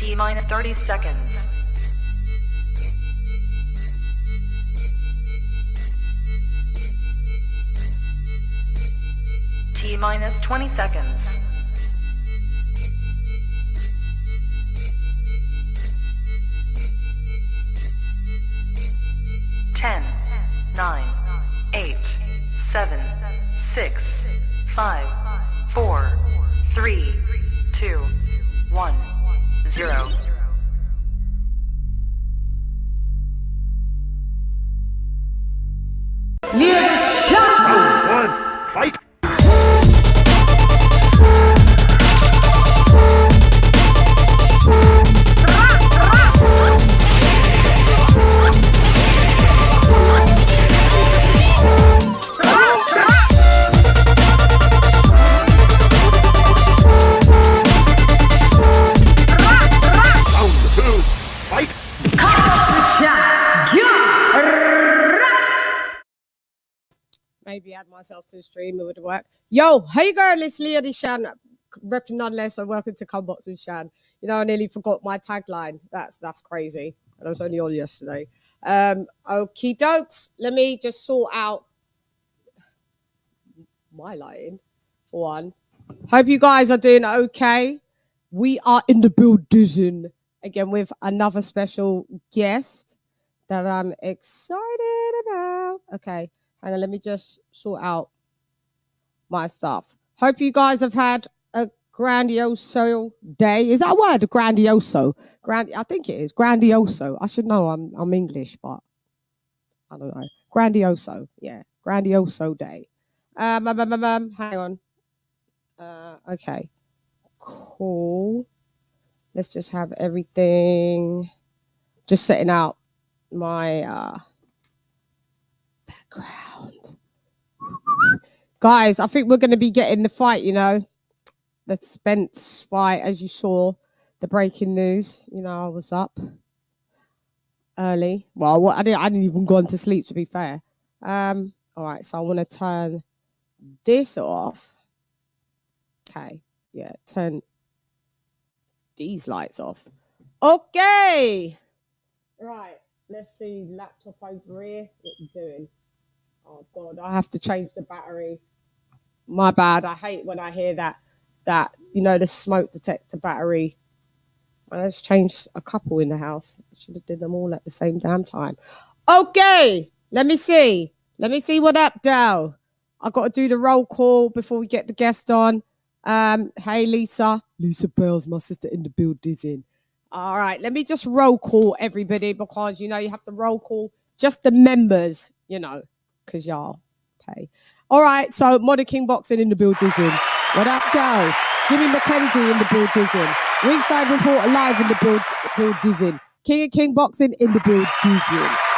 T-minus 30 seconds. T-minus 20 seconds. 10, 9, 8, 7, 6, 5, 4, 3, 2, 1, 0. LadyChann! Fight! Maybe add myself to the stream, it would work. Yo, hey girl, it's LadyChann, repping nonetheless, and welcome to Cumbox with Chann. You know, I nearly forgot my tagline. That's crazy. And I was only on yesterday. Okie dokes. Let me just sort out my lighting for one. Hope you guys are doing okay. We are in the building again with another special guest that I'm excited about. Okay. Hang on, let me just sort out my stuff. Hope you guys have had a grandioso day. Is that a word? Grandioso. I think it is. Grandioso. I should know I'm English, but I don't know. Grandioso. Yeah. Grandioso day. Hang on. Okay. Cool. Let's just have everything. Just setting out my background. Guys, I think we're going to be getting the fight, you know, the Spence fight, as you saw, the breaking news. You know, I was up early. Well, I didn't even go on to sleep, to be fair. All right, so I want to turn this off. Okay, yeah, turn these lights off. Okay. Right, let's see, laptop over here. What are you doing? Oh God, I have to change the battery. My bad. I hate when I hear that you know, the smoke detector battery. Let's change a couple in the house. I should have did them all at the same damn time. Okay, let me see what up, Dal. I got to do the roll call before we get the guest on. Hey Lisa Bells, my sister in the building. All right, let me just roll call everybody, because you know you have to roll call just the members, you know, because y'all pay. All right, so Modern King Boxing in the building. What up, Joe? Jimmy McKenzie in the building. Ringside Report live in the building. King of King Boxing in the building.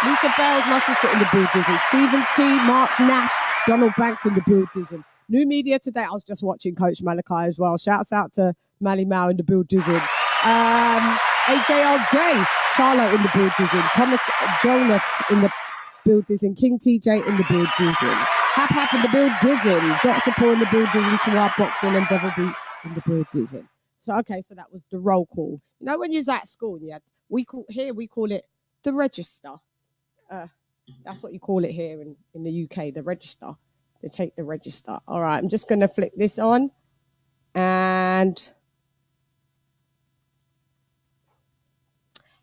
Lisa Bells, my sister, in the building. Stephen T, Mark Nash, Donald Banks in the building. New media today. I was just watching Coach Malachi as well. Shouts out to Mally Mao in the building. AJ All Day, Charlo in the building. Thomas Jonas in the building. King TJ in the building. Hap in the building. Dr. Paul in the building. Tawad Boxing and Devil Beats in the building. So okay, so that was the roll call. You know when you're at school, yeah, we call it the register. That's what you call it here in the UK, the register. They take the register. All right, I'm just gonna flick this on, and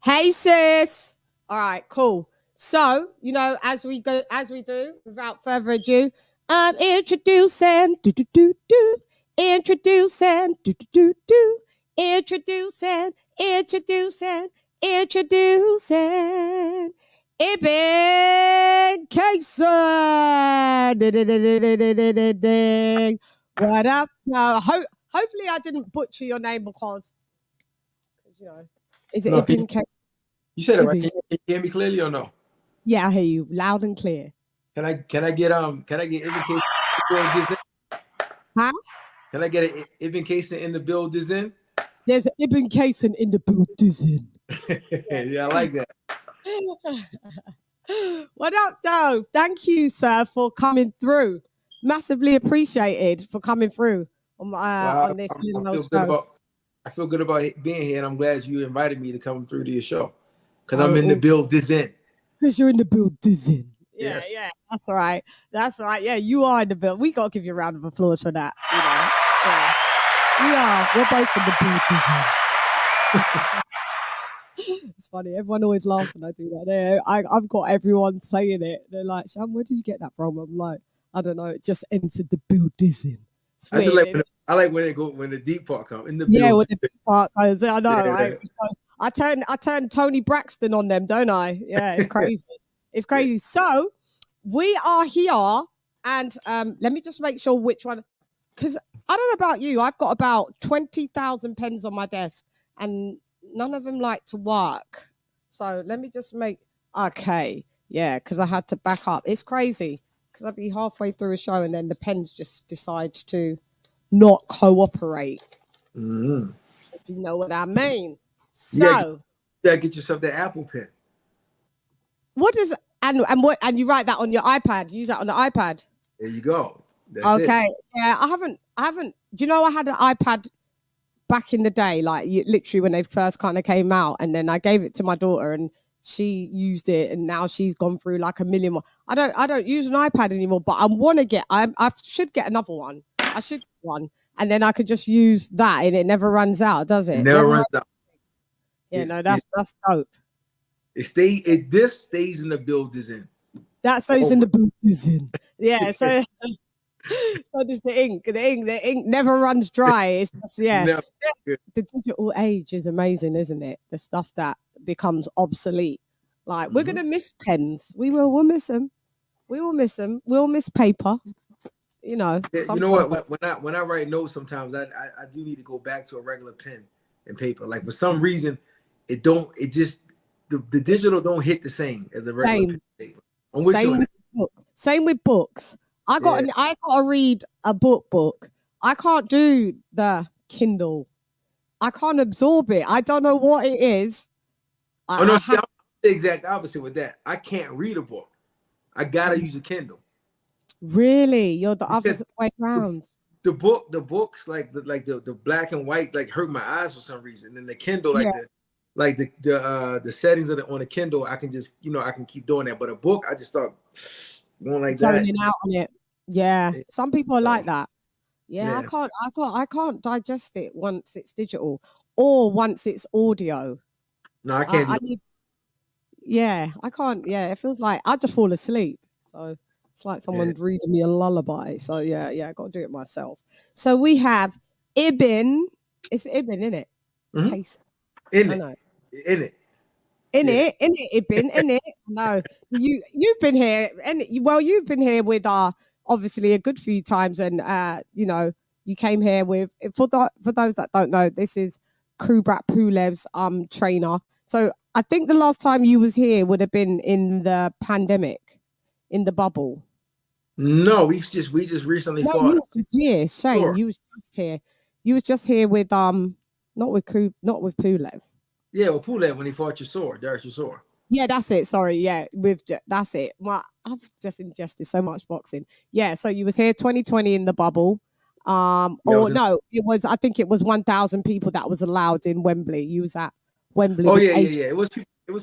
hey sis. All right, cool. So, you know, as we do, without further ado, I'm introducing, introducing, IBN CASON. What up? Hopefully I didn't butcher your name, because, you know, is it IBN CASON? You said it right. Can you hear me clearly or no? Yeah, I hear you loud and clear. Can I get Ibn Cason? Huh? Can I get an Ibn Cason in the build is in? There's an Ibn Cason in the build is in. Yeah, I like that. What up, though? Thank you, sir, for coming through. Massively appreciated for coming through on this little show. I feel good about being here, and I'm glad you invited me to come through to your show because Oh, I'm in the building. Because you're in the building. Yeah, Yes. yeah, that's right. That's right. Yeah, you are in the build. We got to give you a round of applause for that. You know, yeah. We are. We're both in the building. It's funny. Everyone always laughs when I do that. I've got everyone saying it. They're like, Chann, where did you get that from? I'm like, I don't know. It just entered the building. It's I just weird. I like when the deep part comes in the Yeah, building. with the part. I know. Yeah. I turn Tony Braxton on them, don't I? Yeah, it's crazy. It's crazy. So we are here, and let me just make sure which one, because I don't know about you. I've got about 20,000 pens on my desk, and none of them like to work. So let me just make okay. Yeah, because I had to back up. It's crazy because I'd be halfway through a show, and then the pens just decide to not cooperate. Mm-hmm. If you know what I mean. So you gotta get yourself that Apple pen. what is and you write that on your iPad? Use that on the iPad. There you go. That's Okay. it. Yeah, I haven't. Do you know I had an iPad back in the day, like literally when they first kind of came out, and then I gave it to my daughter and she used it, and now she's gone through like a million more. I don't use an iPad anymore, but I should get another one. I should get one, and then I could just use that, and it never runs out, does it? It never runs out. Yeah, no, that's dope. This stays in the building. That stays in the building. Yeah, so so does the ink. The ink never runs dry. It's just Never. The digital age is amazing, isn't it? The stuff that becomes obsolete. Like we're gonna miss pens. We'll miss them. We will miss them. We'll miss paper. You know. Yeah, you know what? When I write notes, sometimes I do need to go back to a regular pen and paper. Like for some reason, the digital don't hit the same as a regular pen and paper. Same with books. I got to read a book. I can't do the Kindle. I can't absorb it. I don't know what it is. I'm the exact opposite with that. I can't read a book. I gotta use a Kindle. Really? You're the other way around. The books like the black and white like hurt my eyes for some reason. And the Kindle, the settings on the Kindle, I can just I can keep doing that. But a book, I just start going like zoning that. out on it. Yeah. Some people are like that. Yeah, I can't digest it once it's digital or once it's audio. No, I can't. I can't. Yeah, it feels like I just fall asleep. So it's like someone's reading me a lullaby. So yeah, I got to do it myself. So we have IBN. It's IBN, isn't it? Mm-hmm. Case. In it. IBN, in it. No, you've been here, and you've been here with obviously a good few times, and you came here with for those that don't know, this is KUBRAT PULEV's trainer. So I think the last time you was here would have been in the pandemic, in the bubble. No, we just recently fought. You was just here, Shane. Sure. You was just here. You was just here with not with Pulev. Yeah, with Pulev when he fought Derek Chisora. Yeah, that's it. Sorry, yeah, that's it. Well, I've just ingested so much boxing. Yeah, so you was here 2020 in the bubble. I think it was 1,000 people that was allowed in Wembley. You was at Wembley. Oh yeah. It was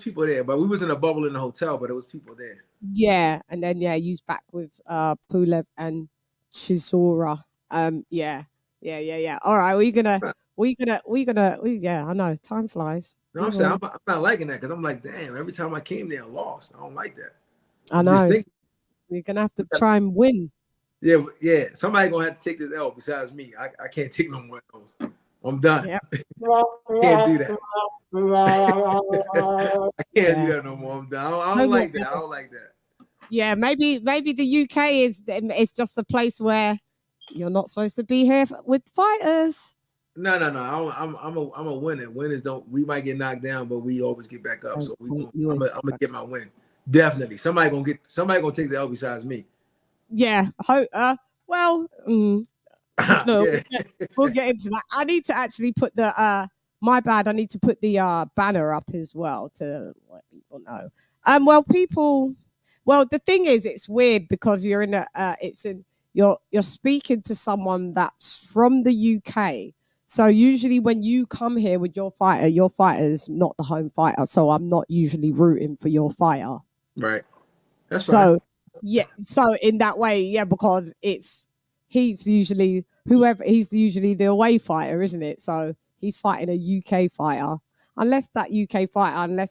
people there, but we was in a bubble in the hotel, but it was people there. Yeah, and then you was back with Pulev and Chisora. Yeah. All right, I know time flies. No, I'm saying I'm not liking that because I'm like, damn, every time I came there, I lost. I don't like that. I know. You're gonna have to try and win. Yeah. Somebody gonna have to take this L besides me. I can't take no more L's. I'm done. Yep. Can't do that. I can't do that no more. I'm done. I don't like that. I don't like that. Yeah, maybe the UK is just a place where you're not supposed to be here with fighters. No. I'm a winner. Winners we might get knocked down, but we always get back up. So I'm gonna get my win. Definitely. Somebody gonna take the L besides me. Yeah. No, we'll get into that. I need to actually put the my bad. I need to put the banner up as well to let people know. Well, the thing is, it's weird because you're you're speaking to someone that's from the UK. So usually when you come here with your fighter's not the home fighter. So I'm not usually rooting for your fighter. Right. That's fine. So yeah, so in that way, yeah, because he's usually the away fighter, isn't it? So he's fighting a UK fighter. Unless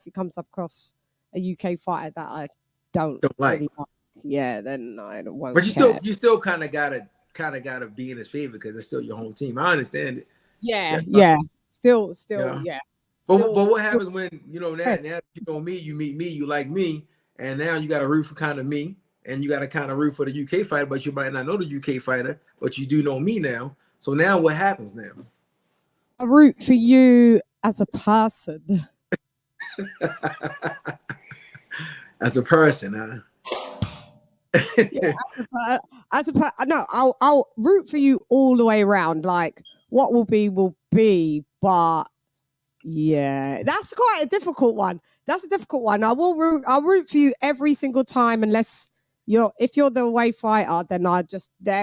he comes across a UK fighter that I don't like. really like, yeah, then I won't But care. you still kind of gotta be in his favor because it's still your home team. I understand it. Yeah, That's fine. yeah. Still, Yeah. yeah. But Still, what happens when now you know me, you meet me, you like me, and now you got to root for kind of me, and you got to kind of root for the UK fighter, but you might not know the UK fighter, but you do know me now. So now what happens now? I root for you as a person. As a person, huh? Yeah, no, I'll root for you all the way around. Like what will be, but yeah, that's quite a difficult one. That's a difficult one. I'll root for you every single time unless if you're the away fighter, then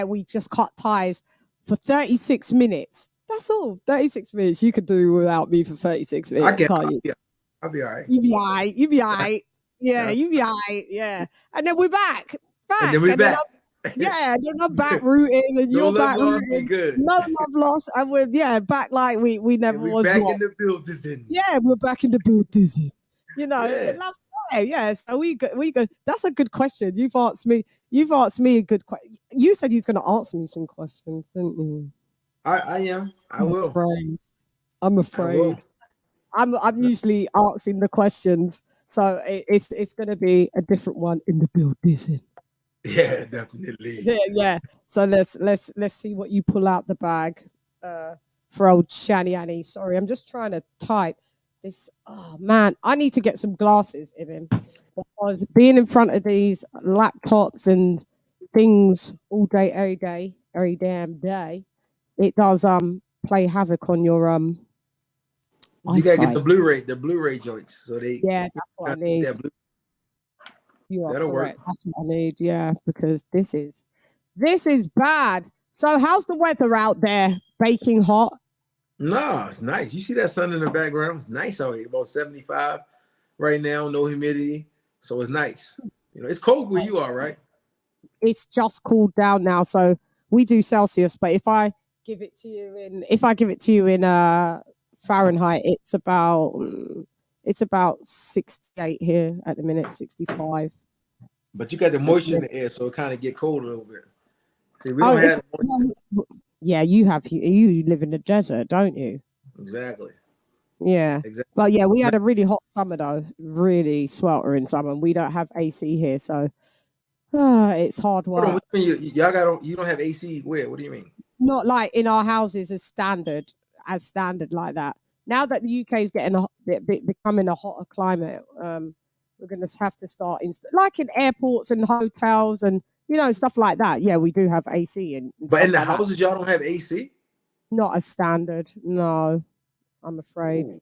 we just cut ties for 36 minutes. That's all. 36 minutes. You could do without me for 36 minutes, can't you? I'll be all right. You be all right. You be all right. Yeah, you be all right. Yeah. And then we're back. And then we're back. Yeah, then I'm back rooting and you're back rooting. Good. No love lost. And we're back like we never was back lost. in the building. Yeah, we're back in the building. You know, love's there. Yeah, so we go. That's a good question. You've asked me a good question. You said he's going to answer me some questions, didn't you? I am. I will. I'm afraid. I'm usually asking the questions, so it's going to be a different one in the building. Yeah, definitely. Yeah. So let's see what you pull out the bag for old Channy Annie. Sorry, I'm just trying to type this. Oh man, I need to get some glasses, Ibn, because being in front of these laptops and things all day, every damn day, it does play havoc on your You gotta get the Blu-ray joints. So that's what I need. You are That'll correct. work. That's what I need, yeah, because this is bad. So how's the weather out there? Baking hot? No, it's nice. You see that sun in the background? It's nice out here. About 75 right now, no humidity. So it's nice. You know, it's cold where you are, right? It's just cooled down now. So we do Celsius, but if I give it to you in Fahrenheit, it's about 68 here at the minute, 65. But you got the moisture in the air, so it kind of get cold a little bit. See, we don't have yeah, you live in the desert, don't you? Exactly. Yeah. Exactly. But yeah, we had a really hot summer though, really sweltering summer. We don't have AC here, so it's hard work. What do you mean you don't have AC where? What do you mean? Not like in our houses as standard like that. Now that the UK is becoming a hotter climate, we're going to have to start like in airports and hotels and stuff like that. Yeah, we do have AC but in the houses, y'all don't have AC? Not as standard. No, I'm afraid. Ooh.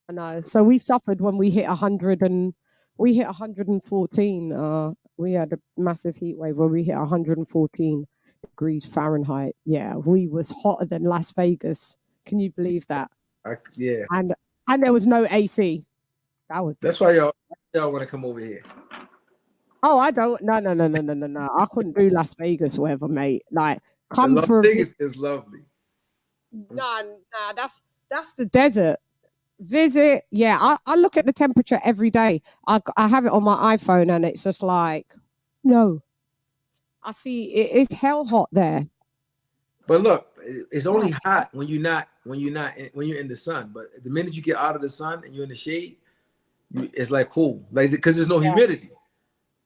I know. So we suffered when we hit 100 and we hit 114. We had a massive heat wave where we hit 114 degrees Fahrenheit. Yeah, we was hotter than Las Vegas. Can you believe that? Yeah. And there was no AC. That's why y'all want to come over here. Oh, I don't. No. I couldn't do Las Vegas weather, mate. Like, come for Vegas is lovely. Nah. That's the desert. Visit. Yeah, I look at the temperature every day. I have it on my iPhone, and it's just like, no. I see it's hell hot there. But look, it's only hot when you're in the sun. But the minute you get out of the sun and you're in the shade, it's like cool, like because there's no humidity.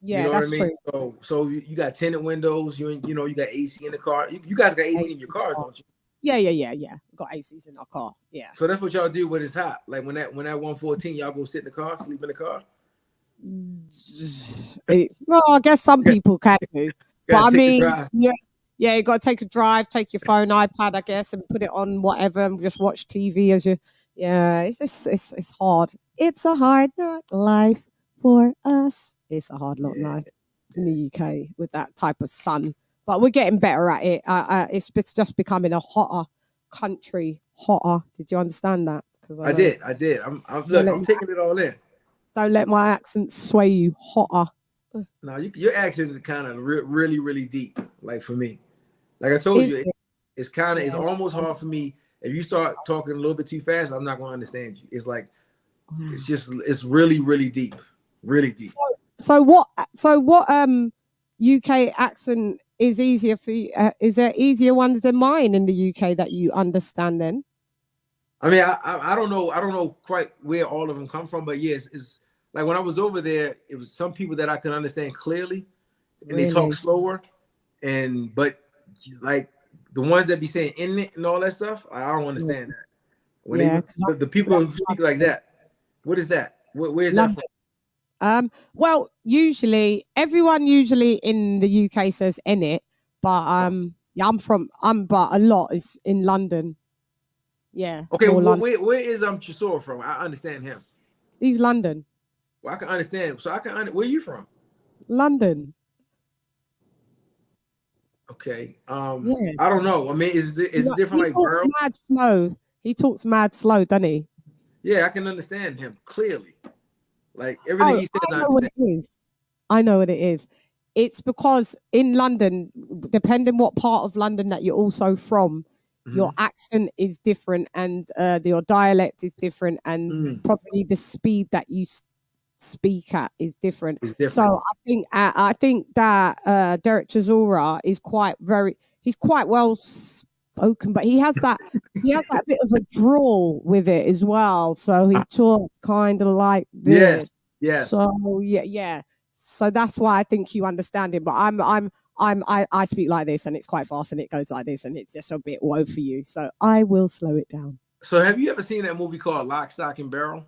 Yeah, you know that's what I mean. True. So you got tinted windows. You got AC in the car. You guys got AC in your cars, don't you? Yeah. Got ACs in our car. Yeah. So that's what y'all do when it's hot. Like when that 114, y'all go sit in the car, sleep in the car. Well, I guess some people can do, but I mean, yeah, you got to take a drive, take your phone, iPad, I guess, and put it on whatever, and just watch TV as you. Yeah, it's hard. It's a hard knock life for us. It's a hard knock life in the UK with that type of sun, but we're getting better at it. It's just becoming a hotter country hotter. Did you understand that? I did. I'm look, I'm taking it all in. Don't let my accent sway you. Hotter. No, your accent is kind of really, really deep. Like for me, like I told you, it's kind of it's almost hard for me. If you start talking a little bit too fast, I'm not gonna understand you. It's like it's really, really deep, really deep. So what UK accent is easier for you? Is there easier ones than mine in the UK that you understand then? I mean, I don't know quite where all of them come from, but yes, it's like when I was over there, it was some people that I could understand clearly, and they talk slower, but like the ones that be saying in it and all that stuff, I don't understand that. When the people who speak like that, what is that? Where is that from? Well, usually everyone in the UK says in it, but yeah, but a lot is in London. Yeah. Okay, well, where is Chisora from? I understand him. He's London. Well, I can understand. So where are you from? London. Okay. I don't know. I mean, is it different like Burrow? Mad slow. He talks mad slow, doesn't he? Yeah, I can understand him clearly. Like everything he says. I know what it is. I know what it is. It's because in London, depending what part of London that you're also from, your accent is different, and your dialect is different, and probably the speed that you speak at is different. So I think that Derek Chisora is he's quite well spoken, but he has that bit of a drawl with it as well. So he talks kind of like this. Yes. So yeah. So that's why I think you understand him. But I speak like this, and it's quite fast, and it goes like this, and it's just a bit woe for you. So I will slow it down. So have you ever seen that movie called Lock, Stock, and Barrel?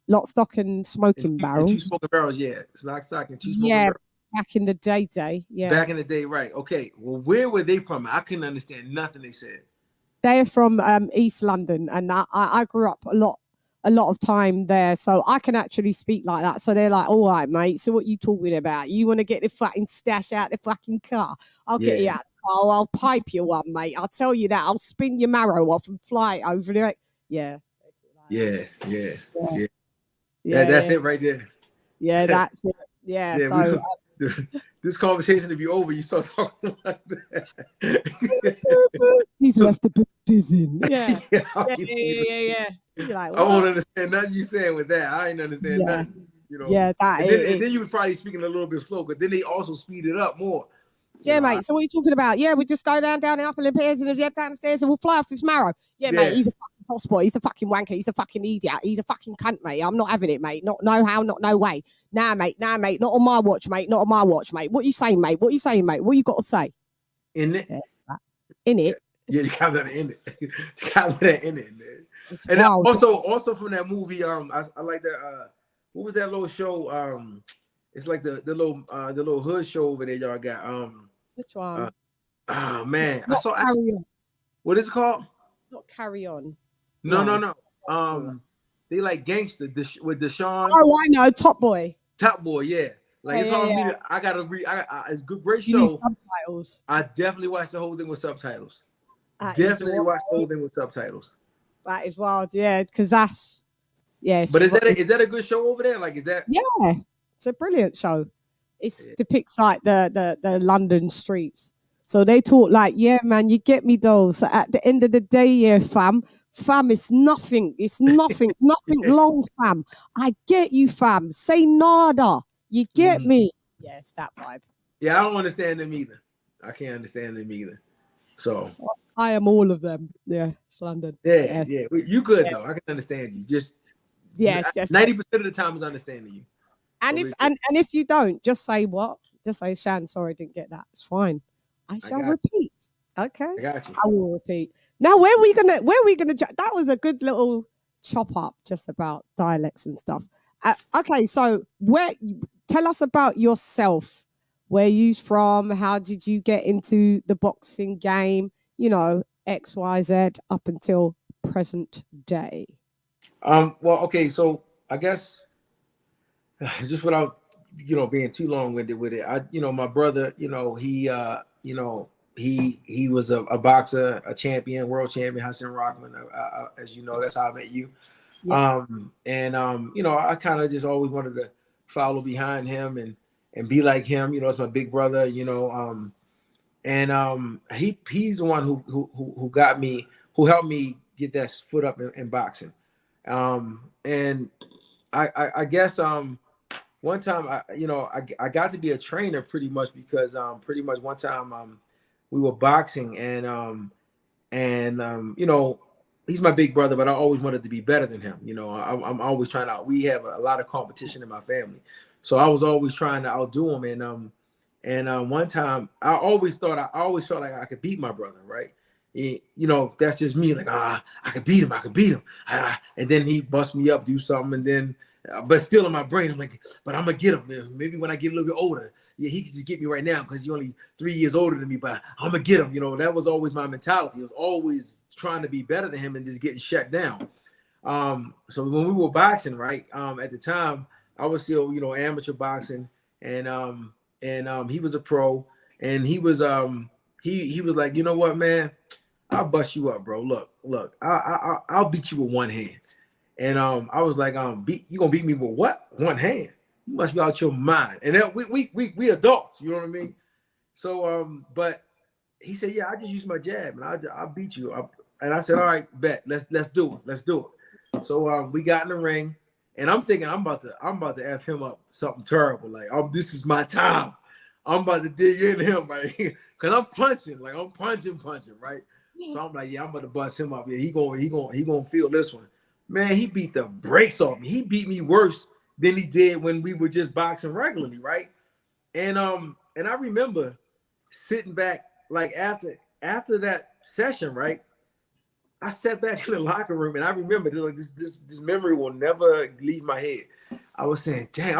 Lock, Stock, and Smoking Barrels. Two Smoking Barrels, yeah. It's Lock, Stock, and Two Smoking Barrels. Back in the day, yeah. Back in the day, right. Okay. Well, where were they from? I couldn't understand nothing they said. They're from East London, and I grew up a lot of time there, so I can actually speak like that. So they're like, all right, mate, so what you talking about? You want to get the fucking stash out the fucking car? I'll get you out the car. I'll pipe you one, mate. I'll tell you that. I'll spin your marrow off and fly it over there. Yeah. That's it right there. Yeah, that's it. Yeah. So this conversation to be over, you start talking like that. He's left a bit dizzy. Yeah. You're like, I won't understand nothing you saying with that. I ain't understand nothing. You know. Yeah, and then you were probably speaking a little bit slow, but then they also speed it up more. Yeah, mate. So what are you talking about? Yeah, we just go down the upper Olympians and down the stairs and we'll fly off this marrow. Yeah, mate. He's a fucking boss boy. He's a fucking wanker. He's a fucking idiot. He's a fucking cunt, mate. I'm not having it, mate. Not no how, not no way. Nah, mate. Not on my watch, mate. Not on my watch, mate. What you saying, mate? What you saying, mate? What you got to say? In it. In it. Yeah, you got that in it. You got that in it, man. And also from that movie, I like that. What was that little show? It's like the little hood show over there y'all got. Which one? Oh man, I saw. What is it called? Not Carry On. No. They like gangster with Deshaun. Oh, I know, Top Boy. Top Boy, yeah. Like it's hard me. I gotta read. It's a great show. You need subtitles. I definitely watched the whole thing with subtitles. Definitely watched the whole thing with subtitles. That is wild, yeah, because that's But is that a good show over there? Like, is that? Yeah, it's a brilliant show. It depicts like the London streets. So they talk like, yeah, man, you get me though. So at the end of the day, yeah, fam, it's nothing. It's nothing, nothing long, fam. I get you, fam. Say nada. You get me. Yes, that vibe. Yeah, I don't understand them either. I can't understand them either. So I am all of them. Yeah, it's London. Yeah. You good though. I can understand you. Just 90% of the time is understanding you. And if you don't, just say what? Just say, Chann, sorry, I didn't get that. It's fine. I shall repeat. Okay. I got you. I will repeat. Now, where are we gonna? That was a good little chop up just about dialects and stuff. Okay, so tell us about yourself. Where you from? How did you get into the boxing game? You know, X, Y, Z up until present day. Well, okay, so I guess just without being too long-winded with it, my brother, he he was a boxer, a champion, world champion, Hassan Rockman. As you know, that's how I met you. Yeah. You know, I kind of just always wanted to follow behind him and be like him. You know, it's my big brother. You know, he's the one who got me, who helped me get that foot up in boxing. And I guess one time I got to be a trainer pretty much because pretty much one time we were boxing and you know, he's my big brother, but I always wanted to be better than him. You know, I'm always trying to. We have a lot of competition in my family, so I was always trying to outdo him. And one time I always felt like I could beat my brother, right? You know, that's just me. Like I could beat him. And then he bust me up, do something, and then. But still in my brain, I'm like, but I'm gonna get him. Man. Maybe when I get a little bit older, yeah, he can just get me right now because he's only 3 years older than me. But I'm gonna get him. You know, that was always my mentality. I was always trying to be better than him and just getting shut down. So when we were boxing, right, at the time, I was still, you know, amateur boxing, and he was a pro, and he was like, you know what, man, I'll bust you up, bro. Look, I'll beat you with one hand. And I was like, you gonna beat me with what? One hand? You must be out your mind. And then we adults, you know what I mean? So but he said, yeah, I just use my jab and I'll beat you. And I said, all right, bet, let's do it. So we got in the ring, and I'm thinking I'm about to F him up something terrible. Like, this is my time. I'm about to dig into him, right? Because I'm punching, right? So I'm like, yeah, I'm about to bust him up. Yeah, he gonna feel this one. Man, he beat the brakes off me. He beat me worse than he did when we were just boxing regularly, right? And I remember sitting back, like after that session, right? I sat back in the locker room, and I remember like this memory will never leave my head. I was saying, dang,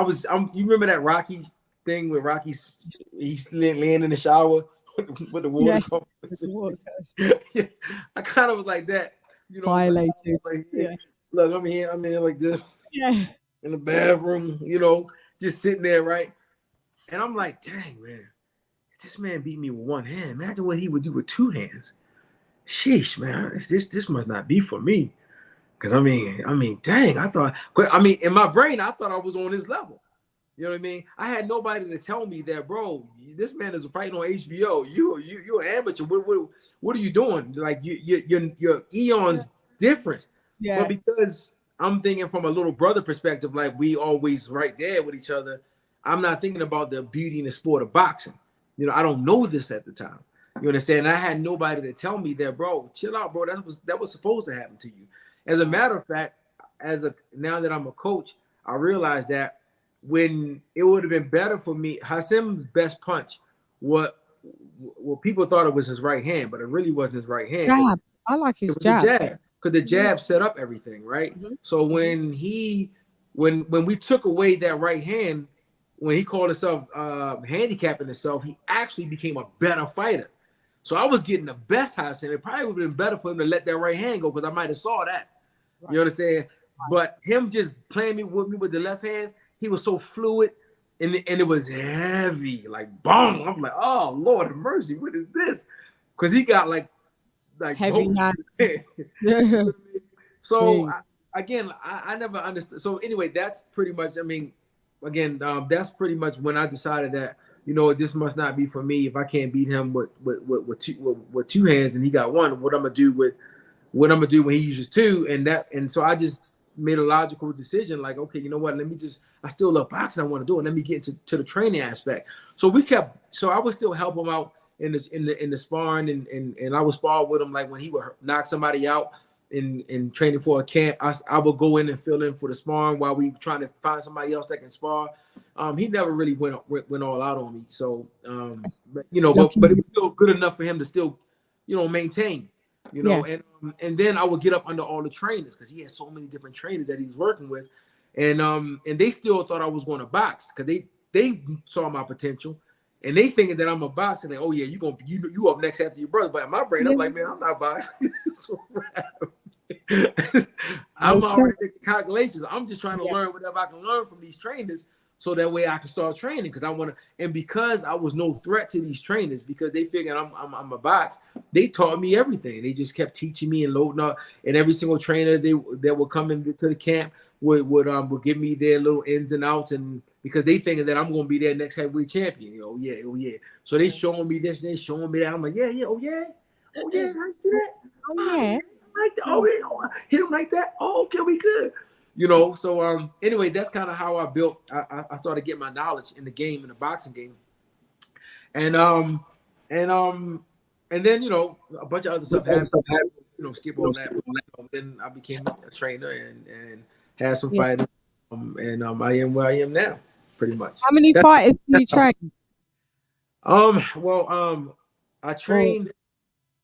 you remember that Rocky thing where he's laying in the shower with the water? Yeah. Yeah, I kind of was like that, you know, Violated. like, Yeah. Look, I'm here like this. Yeah. In the bathroom, you know, just sitting there, right? And I'm like, dang, man, if this man beat me with one hand, imagine what he would do with two hands. Sheesh, man, this must not be for me. Because I mean, dang, in my brain, I thought I was on his level. You know what I mean? I had nobody to tell me that, bro, this man is fighting on HBO. You're an amateur. What are you doing? Like your eons difference. Yeah. But because I'm thinking from a little brother perspective, like we always right there with each other, I'm not thinking about the beauty in the sport of boxing. You know, I don't know this at the time. You understand? And I had nobody to tell me that, bro, chill out, bro. That was supposed to happen to you. As a matter of fact, now that I'm a coach, I realize that when it would have been better for me, Hassim's best punch, what people thought it was his right hand, but it really wasn't his right hand. Jab. I like his jab. Because the jab set up everything, right? Mm-hmm. So when we took away that right hand, when he called himself handicapping himself, he actually became a better fighter. So I was getting the best Hassan. It probably would have been better for him to let that right hand go because I might have saw that. Right. You know what I'm saying? Right. But him just playing with me with the left hand, he was so fluid and it was heavy, like boom. I'm like, oh Lord of mercy, what is this? Because he got like heavy hands. So I never understood. So anyway, that's pretty much. That's pretty much when I decided that, you know, this must not be for me. If I can't beat him with two hands and he got one, what I'm gonna do when he uses two? And so I just made a logical decision. Like, okay, you know what? I still love boxing. I want to do it. Let me get into the training aspect. So I would still help him out in the sparring, and I would spar with him, like when he would knock somebody out in training for a camp. I would go in and fill in for the sparring while we trying to find somebody else that can spar. He never really went all out on me. So but it was still good enough for him to still, you know, maintain. You know, yeah. And then I would get up under all the trainers because he had so many different trainers that he was working with, and they still thought I was going to box because they saw my potential. And they thinking that I'm a boxer, and oh yeah, you up next after your brother. But in my brain, I'm like, man, I'm not boxing. I'm already making calculations. I'm just trying to learn whatever I can learn from these trainers, so that way I can start training, because I want to. And because I was no threat to these trainers, because they figured I'm a box, they taught me everything. They just kept teaching me and loading up. And every single trainer that would come into the camp would give me their little ins and outs, and because they figured that I'm gonna be their next heavyweight champion. Oh yeah. So they showing me this, they showing me that. I'm like, yeah, oh yeah, I do that. Oh yeah. Like that. Oh yeah, hit him like that. Oh, okay, we good. So anyway, that's kind of how I built. I started getting my knowledge in the game, in the boxing game, and then a bunch of other stuff happened. Skip all that. Then I became a trainer and had some fighting, and I am where I am now, pretty much. How many fighters do you train?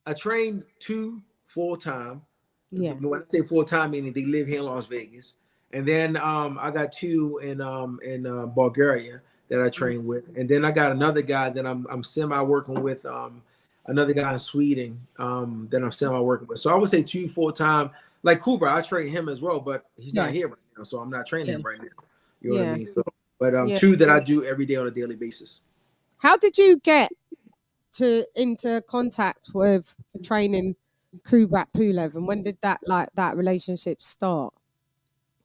I trained 2 full-time. Yeah. When I say full-time, meaning they live here in Las Vegas. And then I got 2 in Bulgaria that I train with. And then I got another guy that I'm semi working with, another guy in Sweden that I'm semi working with. So I would say 2 full-time. Like KUBRAT, I train him as well, but he's not here right now, so I'm not training him right now. You know what I mean? So, but 2 that I do every day on a daily basis. How did you get into contact with training KUBRAT PULEV, and when did that relationship start?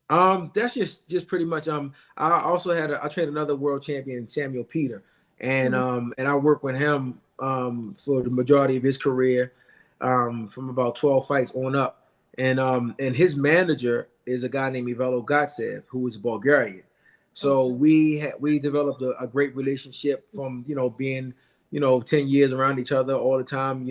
That's just pretty much. I also I trained another world champion, Samuel Peter, and I worked with him for the majority of his career, from about 12 fights on up. And his manager is a guy named Ivelo Gatsev, who is Bulgarian. So we developed a great relationship from being 10 years around each other all the time.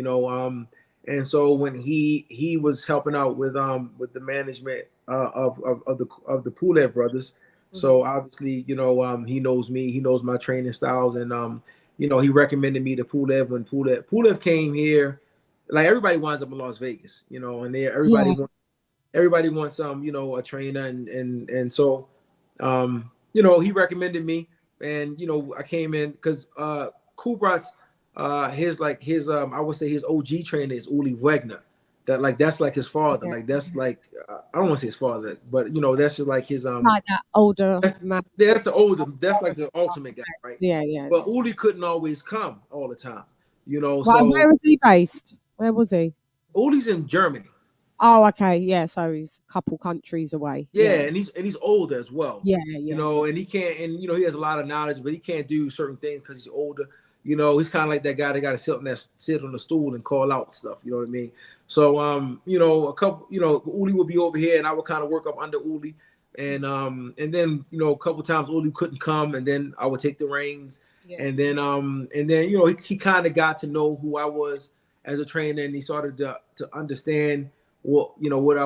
And so when he was helping out with the management of the Pulev brothers, so obviously he knows me, he knows my training styles, and he recommended me to Pulev when Pulev came here. Like, everybody winds up in Las Vegas, and everybody wants a trainer, and so he recommended me, and I came in because KUBRAT's his I would say his OG trainer is Uli Wegner. That's like his father. Like, that's like I don't want to say his father, but that's just like his like that older man. That's like the ultimate guy, right? Yeah. But Uli couldn't always come all the time, Well, so where was he based? Where was he? Uli's in Germany. Oh, okay, yeah. So he's a couple countries away. Yeah, and he's older as well. Yeah. And he can't, and he has a lot of knowledge, but he can't do certain things because he's older. He's kind of like that guy that got to sit on the stool and call out stuff. You know what I mean? So a couple, Uli would be over here, and I would kind of work up under Uli, and then a couple times Uli couldn't come, and then I would take the reins, and then he kind of got to know who I was as a trainer, and he started to understand what I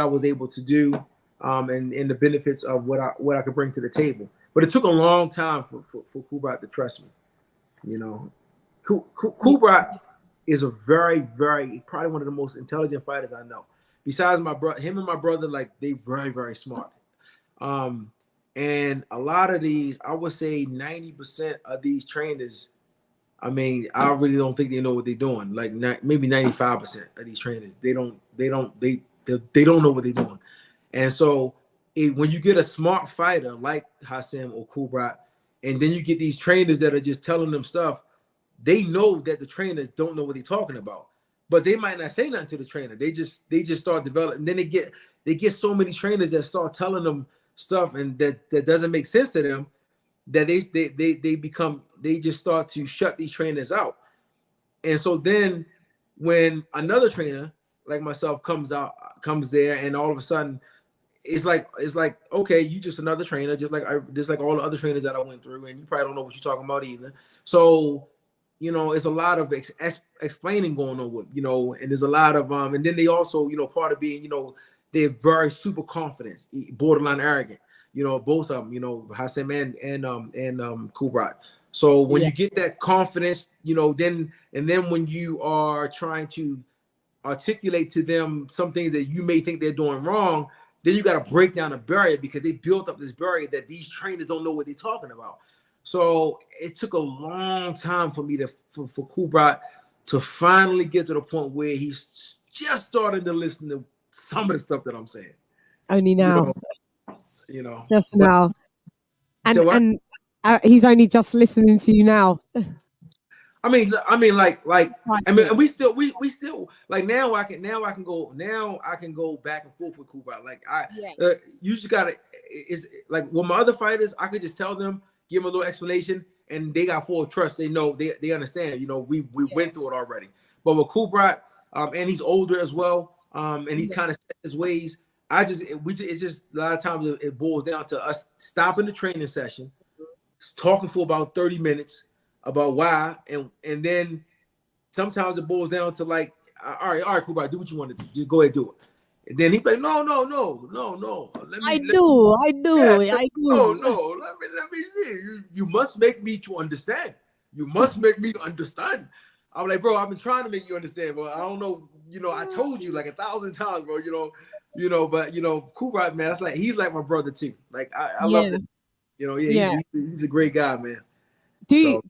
was able to do, and the benefits of what I could bring to the table. But it took a long time for KUBRAT to trust me. KUBRAT is a very, very, probably one of the most intelligent fighters I know. Besides him and my brother, like, they very, very smart. And a lot of these, I would say 90% of these trainers, I mean, I really don't think they know what they're doing. Like, maybe 95% of these trainers, they don't know what they're doing. And so when you get a smart fighter like Hassan or KUBRAT, and then you get these trainers that are just telling them stuff, they know that the trainers don't know what they're talking about, but they might not say nothing to the trainer. They just start developing. And then they get so many trainers that start telling them stuff and that doesn't make sense to them, that they just start to shut these trainers out. And so then when another trainer like myself comes there, and all of a sudden it's like, okay, you just another trainer, just like all the other trainers that I went through, and you probably don't know what you're talking about either. So it's a lot of explaining going on with, and there's a lot of and then they also, part of being, they're very super confident, borderline arrogant, both of them, Hassan and KUBRAT. So when you get that confidence, then when you are trying to articulate to them some things that you may think they're doing wrong, then you got to break down a barrier, because they built up this barrier that these trainers don't know what they're talking about. So it took a long time for me for KUBRAT to finally get to the point where he's just starting to listen to some of the stuff that I'm saying. Only now. Just now. And he's only just listening to you now. I mean, like, Right. and we still like now I can go back and forth with Kubrat. Like you just gotta is like with my other fighters, I could just tell them, give them a little explanation, and they got full trust. They know they understand. You know, we went through it already. But with Kubrat, and he's older as well, and he kind of set his ways. It's just a lot of times it boils down to us stopping the training session, talking for about 30 minutes about why, and then sometimes it boils down to like, all right, Kubrat, do what you want to do. Just go ahead and do it. And then he'd be like, no. I do. No. Let me see. You must make me to understand. You must make me understand. I'm like, bro, I've been trying to make you understand, but I don't know. You know, I told you like 1,000 times, bro. But Kubrat, man, he's like my brother too. Like I love it. You know, he's a great guy, man. Do you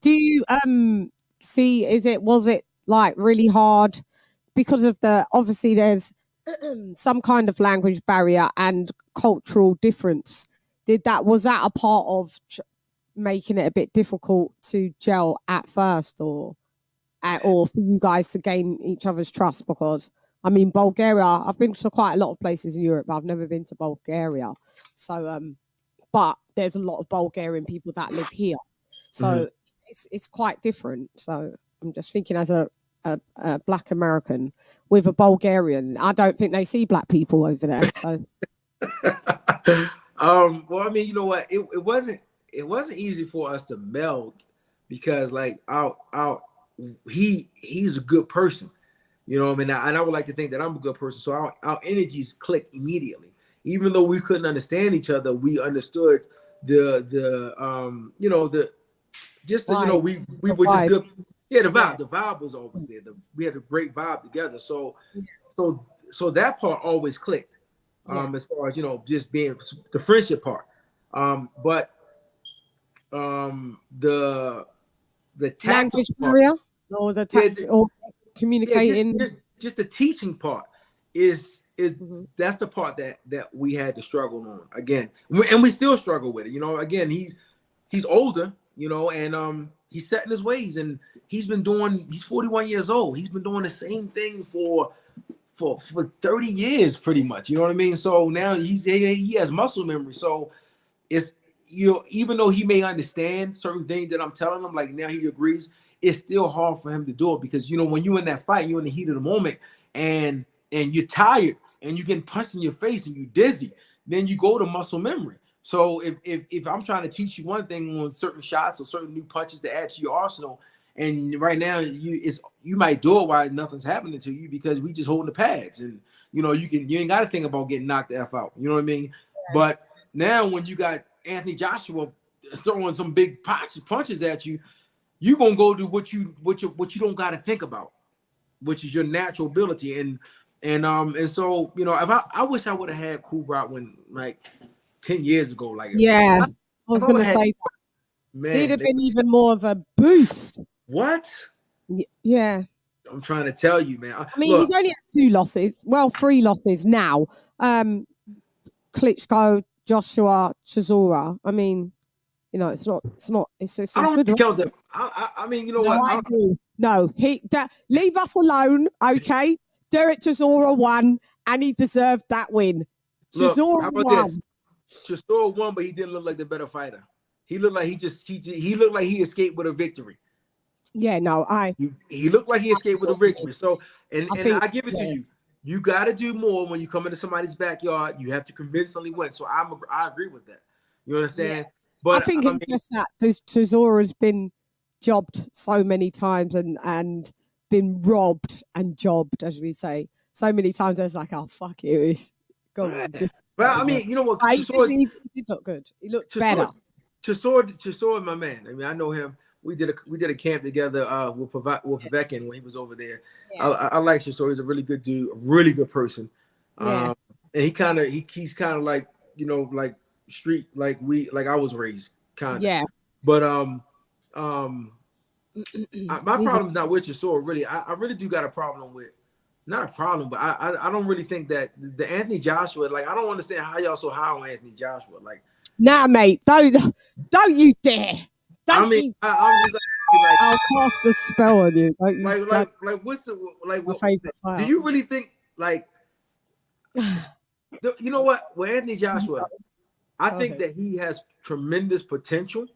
see? Was it like really hard because of obviously there's some kind of language barrier and cultural difference? Was that a part of making it a bit difficult to gel at first, or for you guys to gain each other's trust? Because I mean, Bulgaria, I've been to quite a lot of places in Europe, but I've never been to Bulgaria. So, but there's a lot of Bulgarian people that live here. So it's quite different. So I'm just thinking as a Black American with a Bulgarian, I don't think they see Black people over there. So well, I mean, you know what? It wasn't easy for us to meld because like he's a good person. You know what I mean? And I would like to think that I'm a good person. So our energies clicked immediately. Even though we couldn't understand each other, we understood we were just good. Yeah, the vibe was always there. We had a great vibe together. So that part always clicked. As far as just being the friendship part. But the language barrier or the or communicating. Just the teaching part is that's the part that we had to struggle on again, and we still struggle with it. Again, he's older, and he's set in his ways, and he's 41 years old. He's been doing the same thing for 30 years, pretty much. You know what I mean? So now he has muscle memory. So it's even though he may understand certain things that I'm telling him, like now he agrees, it's still hard for him to do it because when you're in that fight, you're in the heat of the moment, and you're tired and you're getting punched in your face and you're dizzy, then you go to muscle memory. So if I'm trying to teach you one thing on certain shots or certain new punches to add to your arsenal, and right now you might do it while nothing's happening to you because we just holding the pads, and you ain't got to think about getting knocked the F out. You know what I mean? Yeah. But now when you got Anthony Joshua throwing some big punches at you, you're gonna go do what you don't got to think about, which is your natural ability. And so if I wish I would have had Kubrat when like 10 years ago. Like I was gonna say that. Man, he'd have been even more of a boost. What? Yeah. I'm trying to tell you, man. I mean, he's only had 2 losses. Well, 3 losses now. Klitschko, Joshua, Chisora. I mean, it's I don't count them. I mean, you know what? I do. No, leave us alone, okay? Derek Chisora won, and he deserved that win. Chisora won. Chisora won, but he didn't look like the better fighter. He looked like he looked like he escaped with a victory. Yeah, no, he looked like he escaped with a victory. So, and I give it to you. You got to do more when you come into somebody's backyard. You have to convincingly win. So I agree with that. You understand? Yeah. But I think it's just that Chisora's been jobbed so many times and been robbed and jobbed, as we say, so many times. It's like, oh fuck it, go on. But I mean, you know what? He did look good. He looked better. Chisora, my man. I mean, I know him. We did a camp together with Pavekin when he was over there. Yeah. I like Chisora. He's a really good dude, a really good person. Yeah. And he's kind of like like street like I was raised kind of. Yeah. But my problem's not with Chisora really. I really do got a problem with, not a problem, but I don't really think that the Anthony Joshua, like I don't understand how y'all so high on Anthony Joshua. Like Nah, mate, don't you dare. Don't I mean, you. I'm just like, I'll cast a spell on you. Don't you like, what's the like? my What favorite fighter. do you really think? Like, you know what? With Anthony Joshua, I Go think ahead. that he has tremendous potential,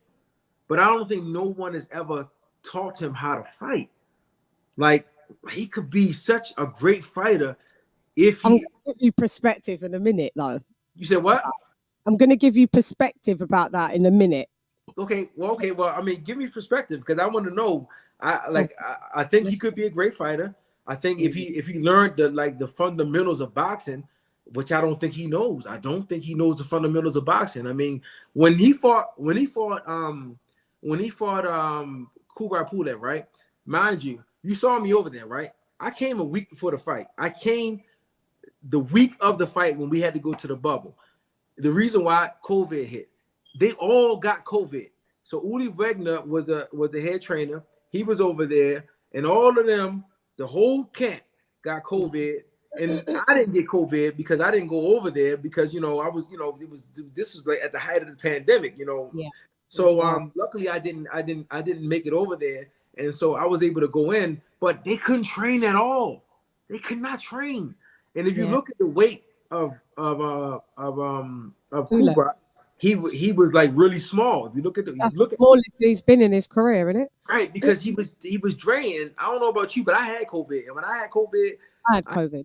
but I don't think no one has ever taught him how to fight. Like, he could be such a great fighter if I'm he. going to give you perspective in a minute, though. You said what? I'm going to give you perspective about that in a minute. Okay, well. I mean, give me perspective because I want to know. I think he could be a great fighter. I think if he learned the fundamentals of boxing, which I don't think he knows. I don't think he knows the fundamentals of boxing. I mean, when he fought KUBRAT Pulev, right? Mind you, you saw me over there, right? I came a week before the fight. I came the week of the fight when we had to go to the bubble. The reason why COVID hit, they all got COVID. So Uli Wegner was the head trainer. He was over there, and all of them, the whole camp, got COVID. And I didn't get COVID because I didn't go over there because I was this was like at the height of the pandemic. Yeah. So luckily I didn't make it over there, and so I was able to go in. But they couldn't train at all. They could not train. And if you look at the weight of KUBRAT, he was like really small. If you look at that's the smallest he's been in his career, isn't it? Right, because he was drained. I don't know about you, but I had COVID, and when I had COVID, I had COVID.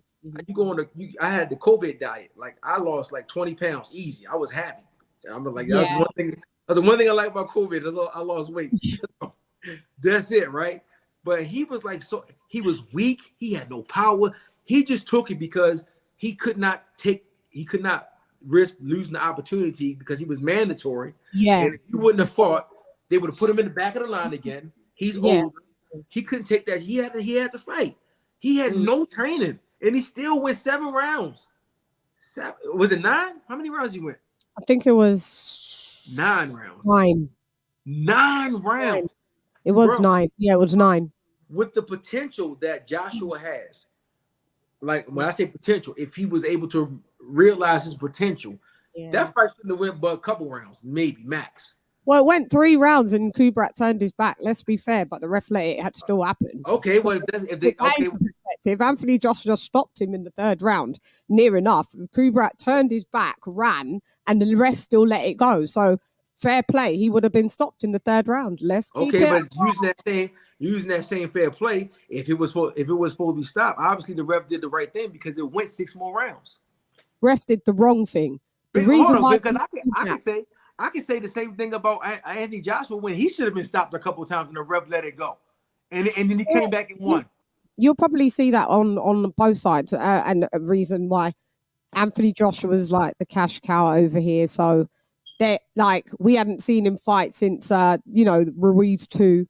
I had the COVID diet. Like I lost like 20 pounds easy. I was happy. I'm like that's one thing. That's the one thing I like about COVID. Is I lost weight. That's it, right? But he was like he was weak. He had no power. He just took it because he could not risk losing the opportunity because he was mandatory. Yeah. And if he wouldn't have fought, they would have put him in the back of the line again. He's older. He couldn't take that. He had to fight. He had no training, and he still went 7 rounds. Was it 9? How many rounds he went? I think it was 9 rounds. 9. 9 rounds. It was 9. Yeah, it was 9. With the potential that Joshua has, like when I say potential, if he was able to realize his potential, that fight shouldn't have went but a couple rounds, maybe max. Well, it went 3 rounds and KUBRAT turned his back. Let's be fair, but the ref let it had to still happen. Okay, so well, perspective, Anthony Joshua just stopped him in the 3rd round, near enough. KUBRAT turned his back, ran, and the ref still let it go. So fair play, he would have been stopped in the 3rd round. Let's keep it. But using that same fair play, if it was supposed to be stopped, obviously the ref did the right thing because it went 6 more rounds. Ref did the wrong thing. The reason why because I can say the same thing about Anthony Joshua when he should have been stopped a couple of times and the ref let it go, and then he came back and won. You'll probably see that on both sides, and a reason why Anthony Joshua was like the cash cow over here. So that we hadn't seen him fight since Ruiz 2.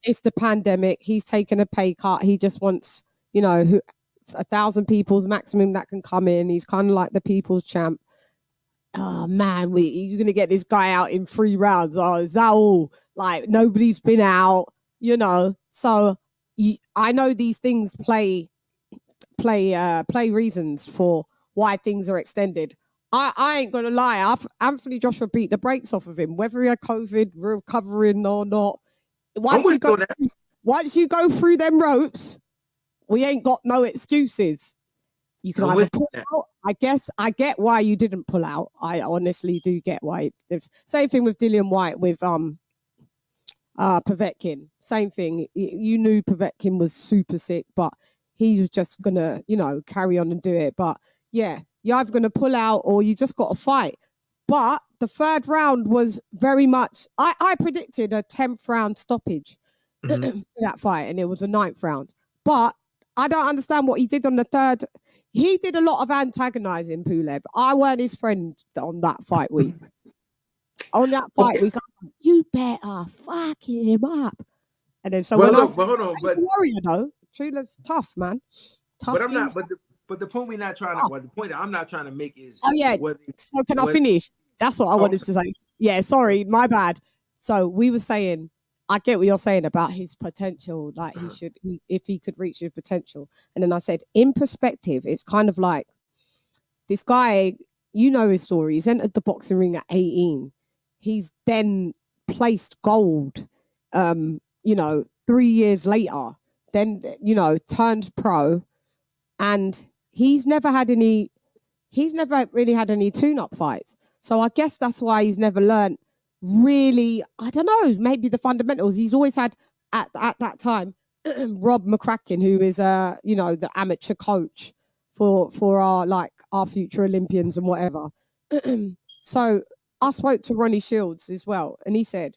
It's the pandemic. He's taken a pay cut. He just wants 1,000 people's maximum that can come in. He's kind of like the people's champ. Oh man, you're gonna get this guy out in 3 rounds. Oh, is that all? Like nobody's been out, So I know these things play reasons for why things are extended. I ain't gonna lie. Anthony Joshua beat the brakes off of him, whether he had COVID, recovering or not. Once you go through them ropes, we ain't got no excuses. You can either pull out. I get why you didn't pull out. I honestly do get why. Same thing with Dillian White with Povetkin. Same thing. You knew Povetkin was super sick, but he was just gonna, carry on and do it. But yeah, you're either gonna pull out or you just got to fight. But the 3rd round was very much. I predicted a 10th round stoppage for that fight, and it was a 9th round. But I don't understand what he did on the 3rd. He did a lot of antagonizing Pulev. I weren't his friend on that fight week. On that fight week, you better fuck him up. And then so hold on, he's a warrior though. Pulev's tough, man. Tough. But I'm not. But the point we're not trying to. Well, the point that I'm not trying to make is. Oh yeah. So can I finish? That's what I wanted to say. Yeah. Sorry, my bad. So we were saying. I get what you're saying about his potential. Like if he could reach his potential. And then I said, in perspective, it's kind of like this guy, you know his story. He's entered the boxing ring at 18. He's then placed gold, 3 years later, then, turned pro, and he's never really had any tune-up fights. So I guess that's why he's never learned really, I don't know, maybe the fundamentals. He's always had at that time Rob McCracken, who is the amateur coach for our future Olympians and whatever. So I spoke to Ronnie Shields as well, and he said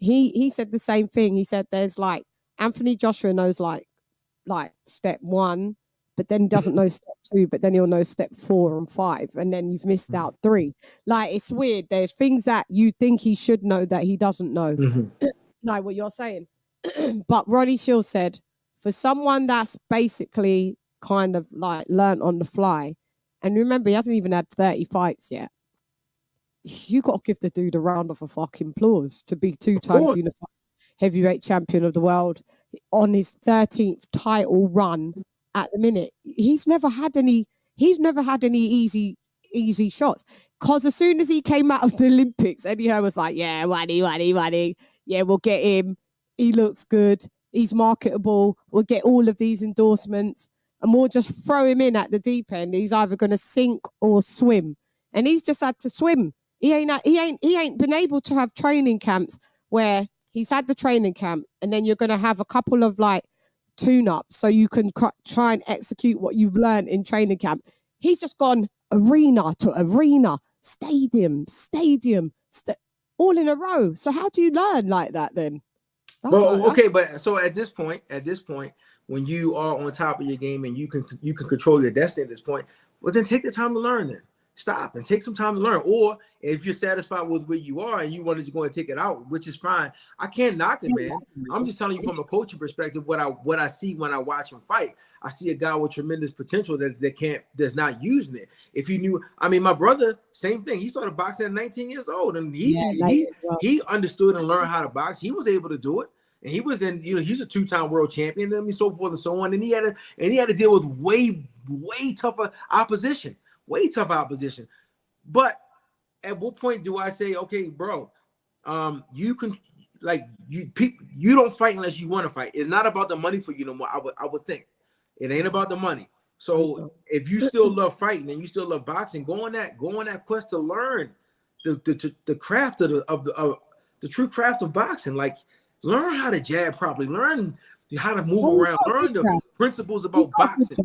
the same thing. He said there's like Anthony Joshua knows like step 1, but then doesn't know step 2, but then he'll know step 4 and 5, and then you've missed out 3. Like, it's weird. There's things that you think he should know that he doesn't know. Like what you're saying. But Ronnie Shields said, for someone that's basically kind of like learnt on the fly, and remember, he hasn't even had 30 fights yet, you got to give the dude a round of a fucking applause to be 2-time unified heavyweight champion of the world on his 13th title run at the minute. He's never had any easy shots, because as soon as he came out of the Olympics, Eddie Hearn was like, yeah, Waddy, yeah, we'll get him, he looks good, he's marketable, we'll get all of these endorsements, and we'll just throw him in at the deep end. He's either going to sink or swim, and he's just had to swim. He ain't been able to have training camps where he's had the training camp, and then you're going to have a couple of like tune-ups so you can try and execute what you've learned in training camp. He's just gone arena to arena, stadium, all in a row. So how do you learn like that then? But so at this point, when you are on top of your game and you can control your destiny at this point, well, then take the time to learn. Then stop and take some time to learn. Or if you're satisfied with where you are and you want to just go and take it out, which is fine. I can't knock it, man. I'm just telling you from a coaching perspective what I see when I watch him fight. I see a guy with tremendous potential that's not using it. If you knew, I mean, my brother, same thing. He started boxing at 19 years old, and he understood and learned how to box. He was able to do it, and he was in, he's a 2-time world champion, and so forth and so on. And he had to deal with way tougher opposition. But at what point do I say, okay, bro, you can, like, you don't fight unless you want to fight. It's not about the money for you no more. I would think it ain't about the money. So if you still love fighting and you still love boxing, go on that quest to learn the craft of the true craft of boxing. Like, learn how to jab properly, learn how to move around, learn the principles about boxing.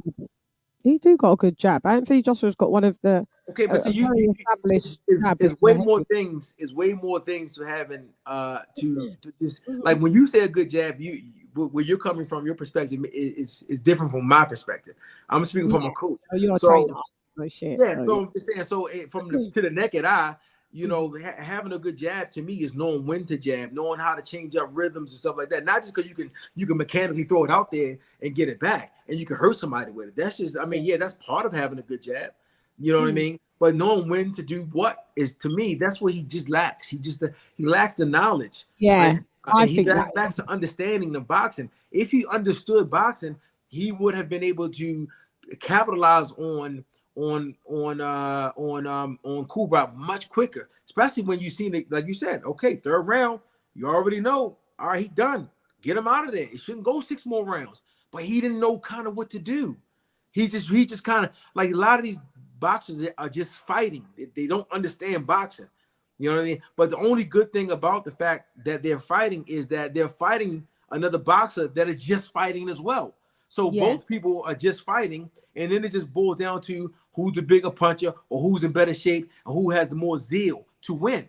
He do got a good jab. Anthony Joshua's got one of the but very established. There's way more things. Is way more things to having to just like when you say a good jab. Where you're coming from, your perspective is different from my perspective. I'm speaking from a coach. Oh, you're a trainer. Oh shit. Yeah. So I'm just saying. So to the naked eye, having a good jab to me is knowing when to jab, knowing how to change up rhythms and stuff like that. Not just because you can mechanically throw it out there and get it back, and you can hurt somebody with it. That's just, I mean, yeah, that's part of having a good jab. You know what I mean? But knowing when to do what is, to me, that's what he just lacks. He lacks the knowledge. Yeah, I think he lacks the understanding of boxing. If he understood boxing, he would have been able to capitalize on KUBRAT much quicker, especially when you seen it, like you said, okay, 3rd round, you already know, all right, he done, get him out of there. It shouldn't go 6 more rounds, but he didn't know kind of what to do. He just kind of, like, a lot of these boxers are just fighting. They don't understand boxing. You know what I mean? But the only good thing about the fact that they're fighting is that they're fighting another boxer that is just fighting as well. So both people are just fighting, and then it just boils down to who's the bigger puncher or who's in better shape and who has the more zeal to win.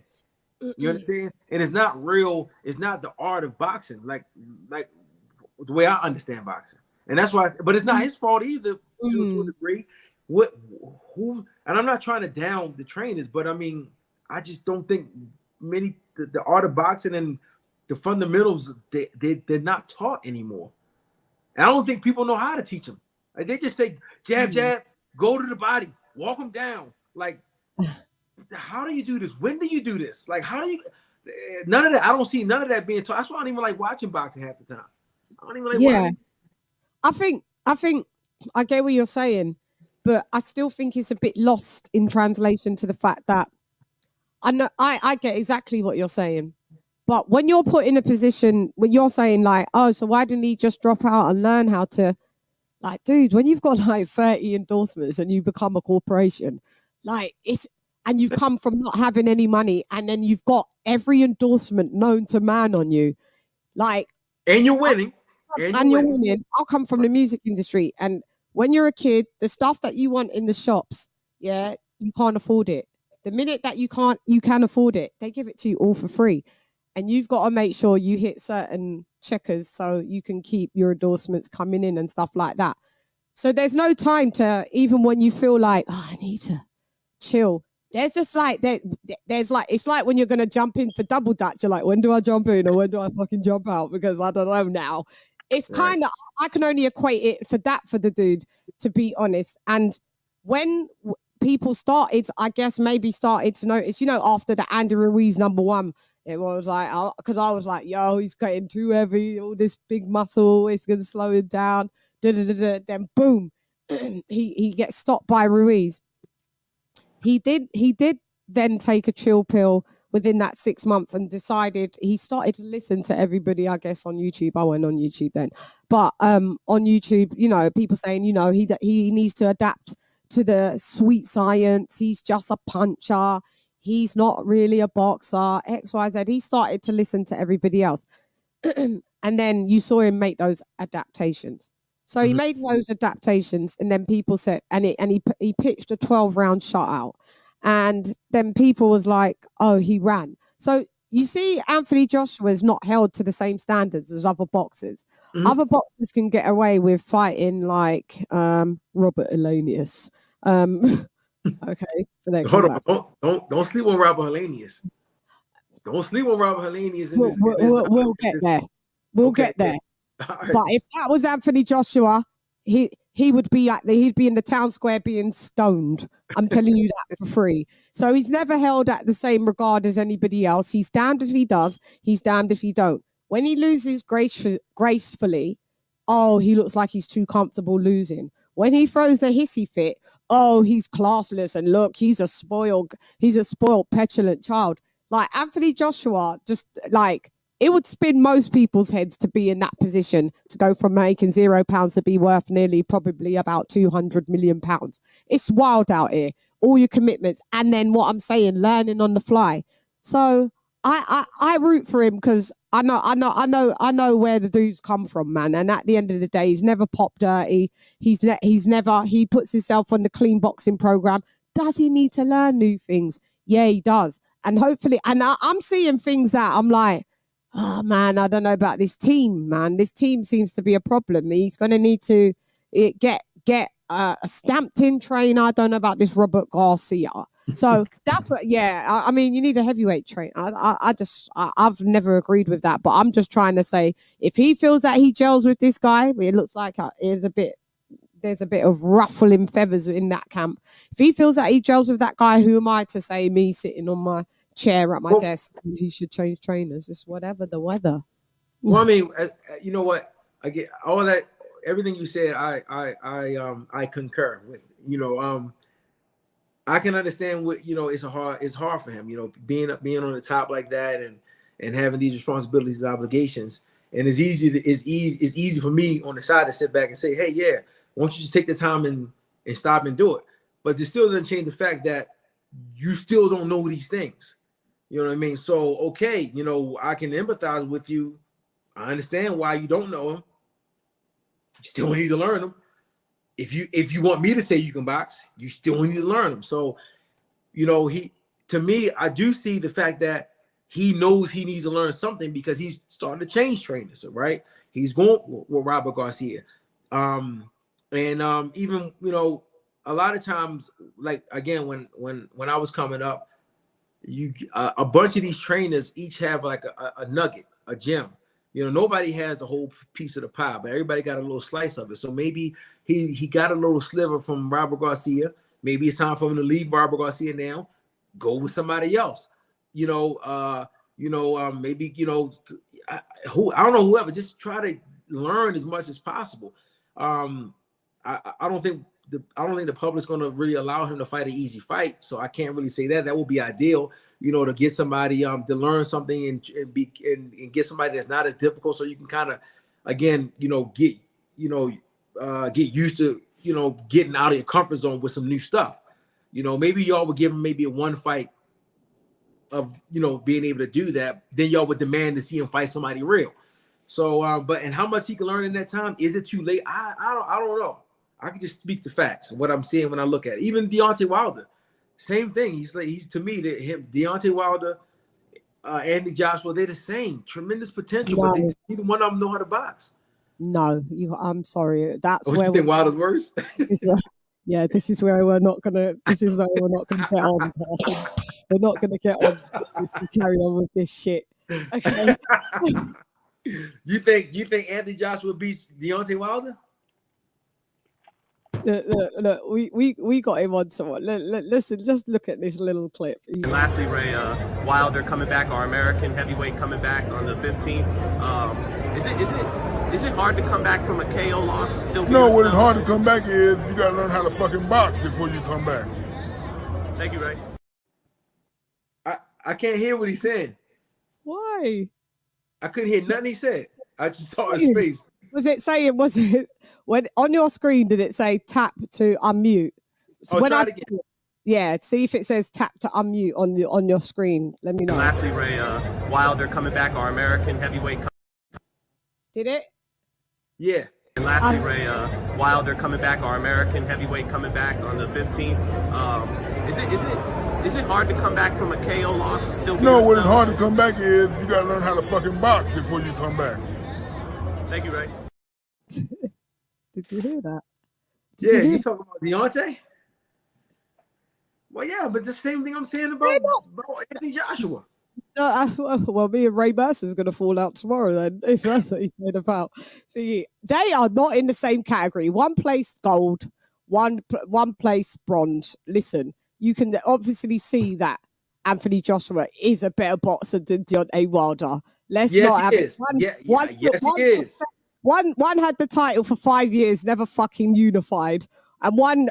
You understand? And it's not real. It's not the art of boxing, like the way I understand boxing. And that's why. But it's not his fault either, to a degree. Who? And I'm not trying to down the trainers, but I mean, I just don't think the art of boxing and the fundamentals they're not taught anymore. And I don't think people know how to teach them. Like, they just say jab, jab, go to the body, walk them down. Like, how do you do this? When do you do this? Like, how do you? None of that. I don't see none of that being taught. That's why I don't even like watching boxing half the time. I don't even like watching. I think I get what you're saying. but I still think it's a bit lost in translation to the fact that I know I get exactly what you're saying. But when you're put in a position when you're saying like, oh, so why didn't he just drop out and learn how to, like, dude, when you've got like 30 endorsements and you become a corporation, like and you've come from not having any money and then you've got every endorsement known to man on you, like, and you're winning. And you're winning. I'll come from the music industry. And when you're a kid, the stuff that you want in the shops, yeah, you can't afford it. The minute that you can afford it, they give it to you all for free. And you've got to make sure you hit certain checkers so you can keep your endorsements coming in and stuff like that. So there's no time to, even when you feel like, oh, I need to chill. There's just like there's like, it's like when you're gonna jump in for double dutch, you're like, when do I jump in or when do I fucking jump out? Because I don't know now. It's kind of, I can only equate it for the dude, to be honest. And when people started, I guess maybe started to notice, you know, after the Andy Ruiz #1, it was like, because I was like, yo, he's getting too heavy, all this big muscle, it's gonna slow him down. Then boom, he gets stopped by Ruiz. He did then take a chill pill within that 6 months and decided, he started to listen to everybody, I guess, on YouTube. I went on YouTube then. But on YouTube, you know, people saying, you know, he needs to adapt to the sweet science. He's just a puncher. He's not really a boxer, XYZ. He started to listen to everybody else. And then you saw him make those adaptations. So he made those adaptations, and then people said, and he pitched a 12-round shutout, and then people was like, oh, he ran. So you see, Anthony Joshua is not held to the same standards as other boxers. Other boxers can get away with fighting like Robert Elenius. Okay, hold on, don't sleep on Robert Helenius. Don't sleep on Robert Helenius. We'll get there. We'll get there. Right. But if that was Anthony Joshua, he would be he'd be in the town square being stoned. I'm telling you that for free. So he's never held at the same regard as anybody else. He's damned if he does. He's damned if he don't. When he loses gracefully, oh, he looks like he's too comfortable losing. When he throws a hissy fit, oh, he's classless, and look, he's a spoiled, petulant child. Like Anthony Joshua, just like, it would spin most people's heads to be in that position, to go from making £0 to be worth nearly probably about £200 million. It's wild out here. All your commitments. And then what I'm saying, learning on the fly. So I root for him because I know where the dude's come from, man. And at the end of the day, he's never popped dirty. He puts himself on the clean boxing program. Does he need to learn new things? Yeah, he does. And hopefully, and I'm seeing things that I'm like, oh man, I don't know about this team, man. This team seems to be a problem. He's going to need to get a stamped in trainer. I don't know about this Robert Garcia. So that's what, yeah. I mean, you need a heavyweight trainer. I've never agreed with that, but I'm just trying to say, if he feels that he gels with this guy, it looks like there's a bit of ruffling feathers in that camp. If he feels that he gels with that guy, who am I to say, me sitting on my chair at my desk, he should change trainers? It's whatever the weather. Well, I mean, you know what? I get all that, everything you said. I concur with. You know, I can understand what, you know, it's hard for him. You know, being on the top like that and having these responsibilities and obligations. And it's easy for me on the side to sit back and say, hey, yeah, why don't you just take the time and stop and do it? But this still doesn't change the fact that you still don't know these things. You know what I mean? So, okay, you know, I can empathize with you. I understand why you don't know them. You still need to learn them. If you want me to say you can box, you still need to learn them. So, you know, to me, I do see the fact that he knows he needs to learn something, because he's starting to change trainers, right? He's going with Robert Garcia. Even, you know, a lot of times, like, again, when I was coming up, a bunch of these trainers each have like a nugget, a gem. You know, nobody has the whole piece of the pie, but everybody got a little slice of it. So maybe he got a little sliver from Robert Garcia. Maybe it's time for him to leave Robert Garcia now, go with somebody else. You know, maybe, you know, I don't know, whoever. Just try to learn as much as possible. I don't think I don't think the public's going to really allow him to fight an easy fight. So I can't really say that. That would be ideal, you know, to get somebody to learn something and get somebody that's not as difficult, so you can kind of, again, you know, get used to, you know, getting out of your comfort zone with some new stuff. You know, maybe y'all would give him maybe a one fight of, you know, being able to do that. Then y'all would demand to see him fight somebody real. So, and how much he can learn in that time? Is it too late? I don't know. I can just speak to facts, what I'm seeing when I look at it. Even Deontay Wilder, same thing. He's to me, Deontay Wilder, Anthony Joshua, they're the same. Tremendous potential, but neither one of them know how to box. No, I'm sorry. That's where you think Wilder's worse. Yeah, this is where we're not gonna. This is where we're not gonna get on. We're not gonna get on if we carry on with this shit. Okay. You think Anthony Joshua beats Deontay Wilder? Look, we got him on someone. Listen, just look at this little clip. And lastly, Ray, Wilder coming back, our American heavyweight coming back on the 15th. Is it hard to come back from a KO loss and still be what is hard to come back is you gotta learn how to fucking box before you come back. Thank you, Ray. I can't hear what he's saying. Why? I couldn't hear nothing he said. I just saw his face. Was it when on your screen, did it say tap to unmute? So when try it again. Yeah, see if it says tap to unmute on your screen. Let me know. And lastly, Ray, Wilder coming back, our American heavyweight. Did it? Yeah. And lastly, Ray, Wilder coming back, our American heavyweight coming back on the 15th. Is it hard to come back from a KO loss and still be what is hard to come back is you gotta learn how to fucking box before you come back. Thank you, Ray. Did you hear that? You talking about Deontay? Well, yeah, but the same thing I'm saying about Anthony Joshua. Well, me and Ray Mercer's going to fall out tomorrow then, if that's what he's saying about. They are not in the same category. One place gold, one place bronze. Listen, you can obviously see that Anthony Joshua is a better boxer than Deontay Wilder. Let's not have it. One had the title for 5 years, never fucking unified, and one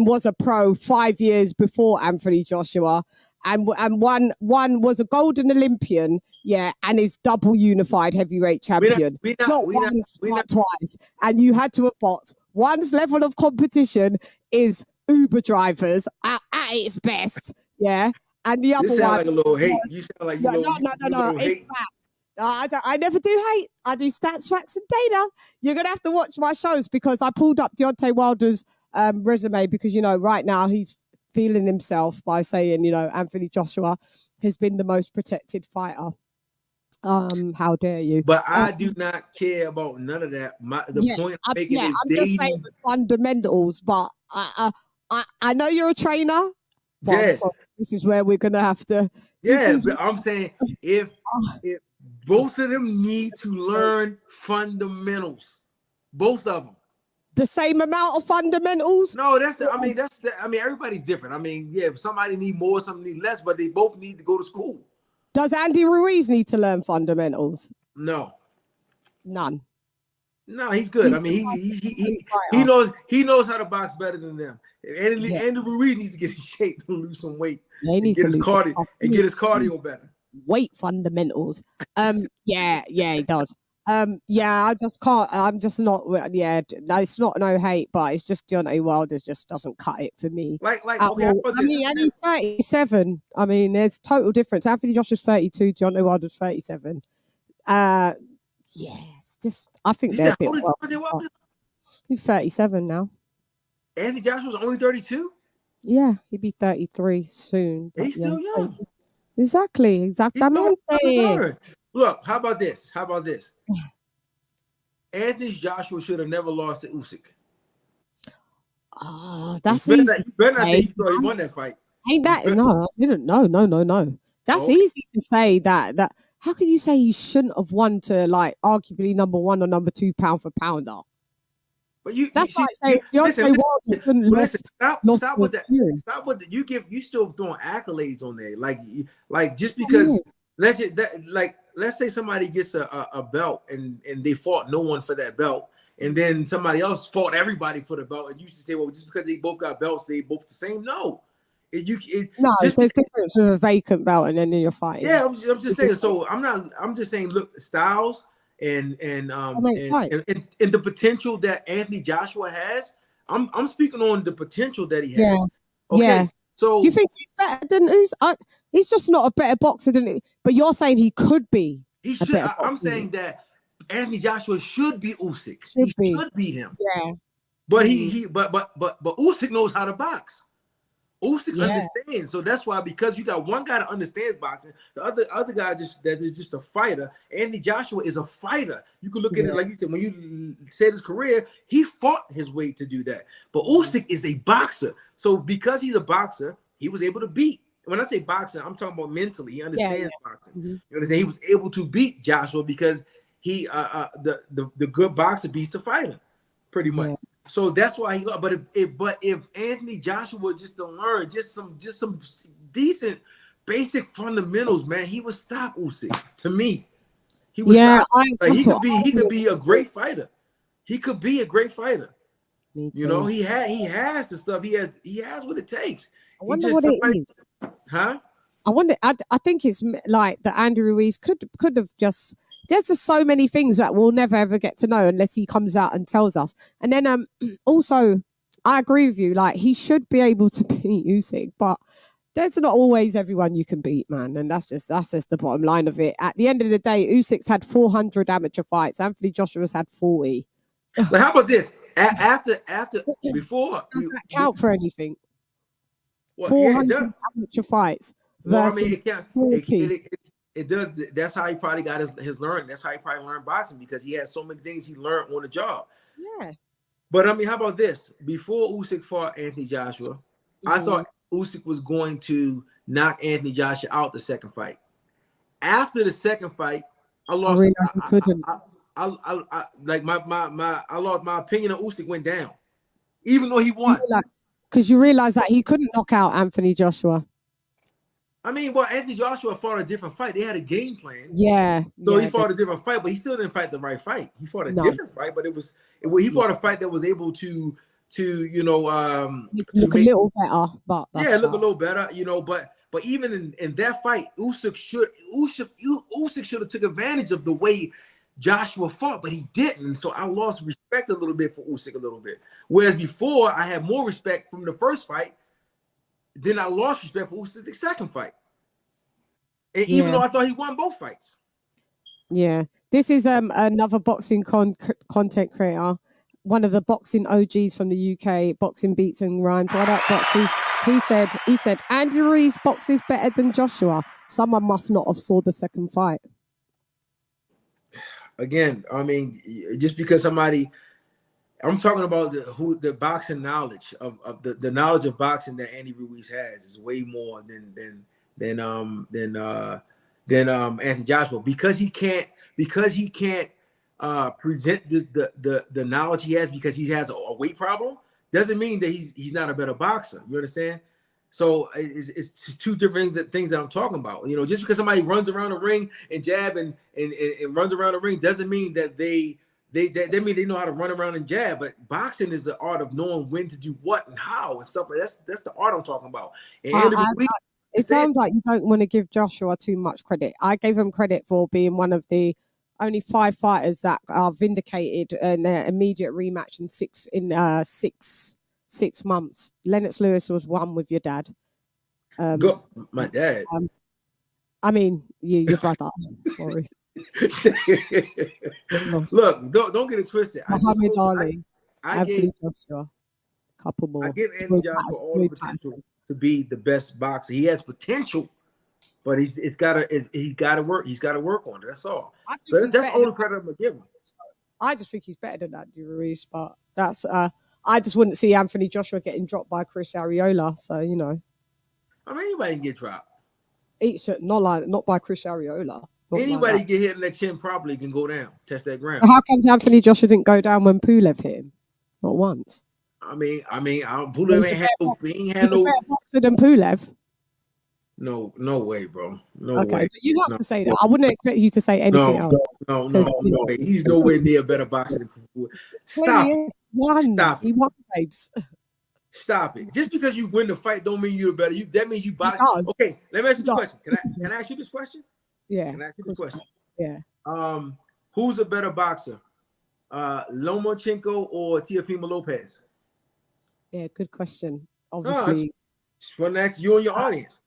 was a pro 5 years before Anthony Joshua. And one was a golden Olympian, and is double unified heavyweight champion. Not once, but twice. And you had to have boxed. One's level of competition is Uber drivers at its best, And the other one, like a little hate. You sound like no. It's fact. I never do hate. I do stats, facts, and data. You're gonna have to watch my shows because I pulled up Deontay Wilder's resume because right now he's feeling himself by saying, Anthony Joshua has been the most protected fighter. How dare you? But I do not care about none of that. The point I'm making is I'm just saying the fundamentals, but I know you're a trainer. But this is where we're gonna have to. But I'm saying if both of them need to learn fundamentals, both of them. The same amount of fundamentals? No, everybody's different. If somebody need more, some need less, but they both need to go to school. Does Andy Ruiz need to learn fundamentals? No. None. No, he's good. He knows how to box better than them. Andy Ruiz needs to get in shape and lose some weight. He needs to get his cardio better. Weight fundamentals. He does. I just can't. I'm just not. It's not no hate, but it's just Deontay Wilder just doesn't cut it for me. And he's 37. There's total difference. Anthony Joshua's 32. Deontay Wilder's 37. It's just. I think they're a bit. He's 37 now. Anthony Joshua's only 32. Yeah, he'd be 33 soon. He's still young. Exactly. Look, how about this? Anthony Joshua should have never lost to Usyk. Oh, that's easy. You better not say he won that fight. Ain't that? No, I didn't. No. That's easy to say that. How can you say he shouldn't have won to arguably number 1 or number 2 pound for pounder? But that's like saying Deontay Wilder shouldn't stop with that. Stop with that. You still throwing accolades on there, like just because. Let's say somebody gets a belt and they fought no one for that belt, and then somebody else fought everybody for the belt, and you should say, well, just because they both got belts, they both the same. No, No, just there's difference with a vacant belt and then you're fighting. yeah, I'm just saying. So I'm just saying. Look, Styles and the potential that Anthony Joshua has. I'm speaking on the potential that he has. Yeah. Okay. Yeah. So do you think he's better than he's just not a better boxer than he, but you're saying he could be. He should. I'm saying that Anthony Joshua should be Usyk. Should beat him. Yeah. But but Usyk knows how to box. Usyk understands, so that's why, because you got one guy that understands boxing, the other guy that is just a fighter. Anthony Joshua is a fighter. You can look at it like you said, when you said his career, he fought his way to do that. But Usyk is a boxer, so because he's a boxer, he was able to beat. When I say boxing, I'm talking about mentally. He understands boxing. You understand? He was able to beat Joshua because he the good boxer beats the fighter, pretty much. So that's why he. But if Anthony Joshua was just to learn just some decent basic fundamentals, man, he would stop Usyk. To me, he would. Stop. He could be a great fighter. He could be a great fighter. Me too. You know, he has the stuff. He has what it takes. I wonder what it is. Huh? I wonder. I think it's like that. Andy Ruiz could have just. There's just so many things that we'll never ever get to know unless he comes out and tells us. And then also, I agree with you. Like, he should be able to beat Usyk, but there's not always everyone you can beat, man. And that's just the bottom line of it. At the end of the day, Usyk's had 400 amateur fights. Anthony Joshua's had 40. But how about this? Before does that count for anything? Well, 400 amateur fights versus 40. It does. That's how he probably got his learning. That's how he probably learned boxing, because he has so many things he learned on the job. Yeah. But I mean, how about this? Before Usyk fought Anthony Joshua, I thought Usyk was going to knock Anthony Joshua out the second fight. After the second fight, I lost. I realized he couldn't. I lost my opinion on Usyk went down, even though he won. Because you realize that he couldn't knock out Anthony Joshua. I mean, well, Anthony Joshua fought a different fight. They had a game plan. Yeah. So he fought a different fight, but he still didn't fight the right fight. He fought a different fight, but he fought a fight that was able to look a little better. But look a little better, But even in that fight, Usyk should have took advantage of the way Joshua fought, but he didn't. And so I lost respect a little bit for Usyk a little bit. Whereas before, I had more respect from the first fight. Then I lost respect for Usyk the second fight. And even though I thought he won both fights. Yeah. This is another boxing content creator, one of the boxing OGs from the UK, Boxing Beats and Rhymes. What up, boxers? He said, Andy Ruiz boxes better than Joshua. Someone must not have saw the second fight. Again, I mean, just because somebody... I'm talking about the boxing knowledge of the knowledge of boxing that Andy Ruiz has is way more than Anthony Joshua, because he can't present the knowledge he has because he has a weight problem doesn't mean that he's not a better boxer. You understand? So it's just two different things that I'm talking about. Just because somebody runs around the ring and jab and runs around the ring doesn't mean that they mean they know how to run around and jab. But boxing is the art of knowing when to do what and how and stuff. That's the art I'm talking about. And it sounds like you don't want to give Joshua too much credit. I gave him credit for being one of the only 5 fighters that are vindicated in their immediate rematch in six months. Lennox Lewis was one with your dad. My dad. I mean, your brother. Sorry. Look, don't get it twisted. Muhammad Ali, Anthony Joshua, couple more. I give Anthony Joshua all the potential to be the best boxer. He has potential, but he's got to work. He's got to work on it. That's all. So that's all the credit I'm gonna give him. I just think he's better than Andy Ruiz, but that's I just wouldn't see Anthony Joshua getting dropped by Chris Arreola. So I mean, anybody can get dropped. Not by Chris Arreola. Anybody get hit in that chin properly can go down, test that ground. How come Anthony Joshua didn't go down when Pulev hit him? Not once. I mean, Pulev ain't had no. He's a better boxer than Pulev. No way, bro. No Okay, way. but you have No, to say that. I wouldn't expect you to say anything else. no way. He's nowhere near a better boxer than Kubrat. Well, he Stop it. is. Won. Stop He it. won, babes. Stop it. Just because you win the fight don't mean you're better. That means you box. does. Okay, let me ask you He this does. question. Can I ask you this question? Yeah. Can I ask you of this course. question? Yeah. Who's a better boxer? Lomachenko or Teofimo Lopez? Yeah, good question. No, Obviously, just want to ask you and your audience.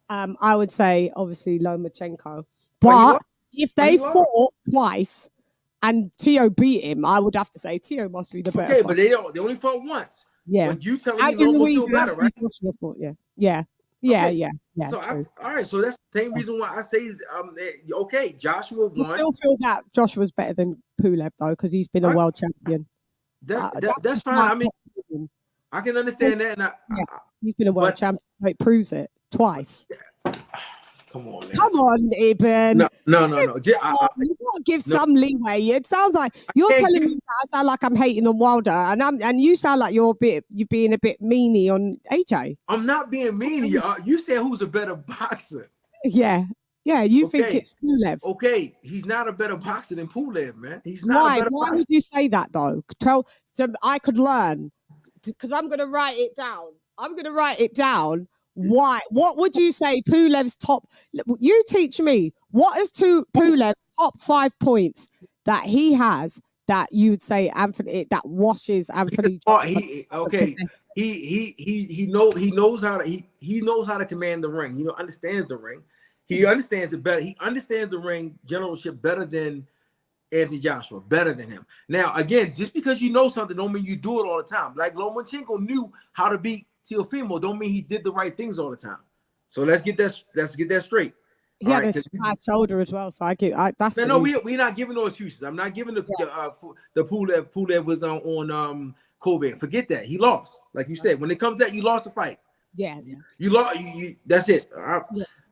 I would say obviously Lomachenko. But he But lost. if But they he lost. fought twice and Tio beat him, I would have to say Tio must be the better Okay, fighter. but they only fought once. Yeah. But you telling me Andrew Lomo's Louise still and better, Anthony right? Joshua fought, yeah. Yeah, So true. all right, so that's the same reason why I say is okay, Joshua You won. still feel that Joshua's better than Pulev though, because he's been a world champion. That's just fine. my I mean, opinion. I can understand that. And He's been a world but- champion. So it proves it twice. come on, man. Come on, Ibn. No. You gotta give some leeway. It sounds like you're can't telling give- me that I sound like I'm hating on Wilder, and you sound like you're being a bit meany on AJ. I'm not being mean to you. You said who's a better boxer? Yeah. You think Okay. it's Pulev. Okay, he's not a better boxer than Pulev, man. He's not a better Why boxer. would you say that though? So I could learn, because I'm going to write it down. Why? What would you say Pulev's top? You teach me. What is Pulev's top 5 points that he has that you would say Anthony that washes Anthony? He knows how to command the ring. He understands the ring. He understands it better. He understands the ring generalship better than Anthony Joshua, better than him. Now, again, just because you know something don't mean you do it all the time. Like Lomachenko knew how to beat Teofimo, don't mean he did the right things all the time. So let's get that straight. He had a smash shoulder as well, so that's no. We're not giving no excuses. I'm not giving the Pulev was on COVID. Forget that. He lost. Like you said, when it comes to that, you lost the fight. Yeah. You lost. That's it. All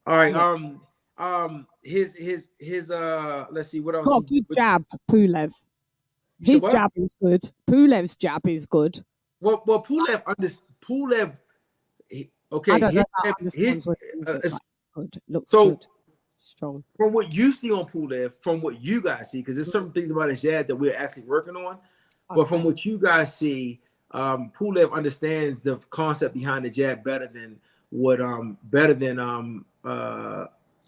right. Yeah. His let's see what else. Got a good jab, Pulev. His jab is good. Pulev's jab is good. Well, Pulev okay. I don't know about good. Looks good. Strong. From what you see on Pulev, from what you guys see, because there's certain things about his jab that we're actually working on. But from what you guys see, Pulev understands the concept behind the jab better than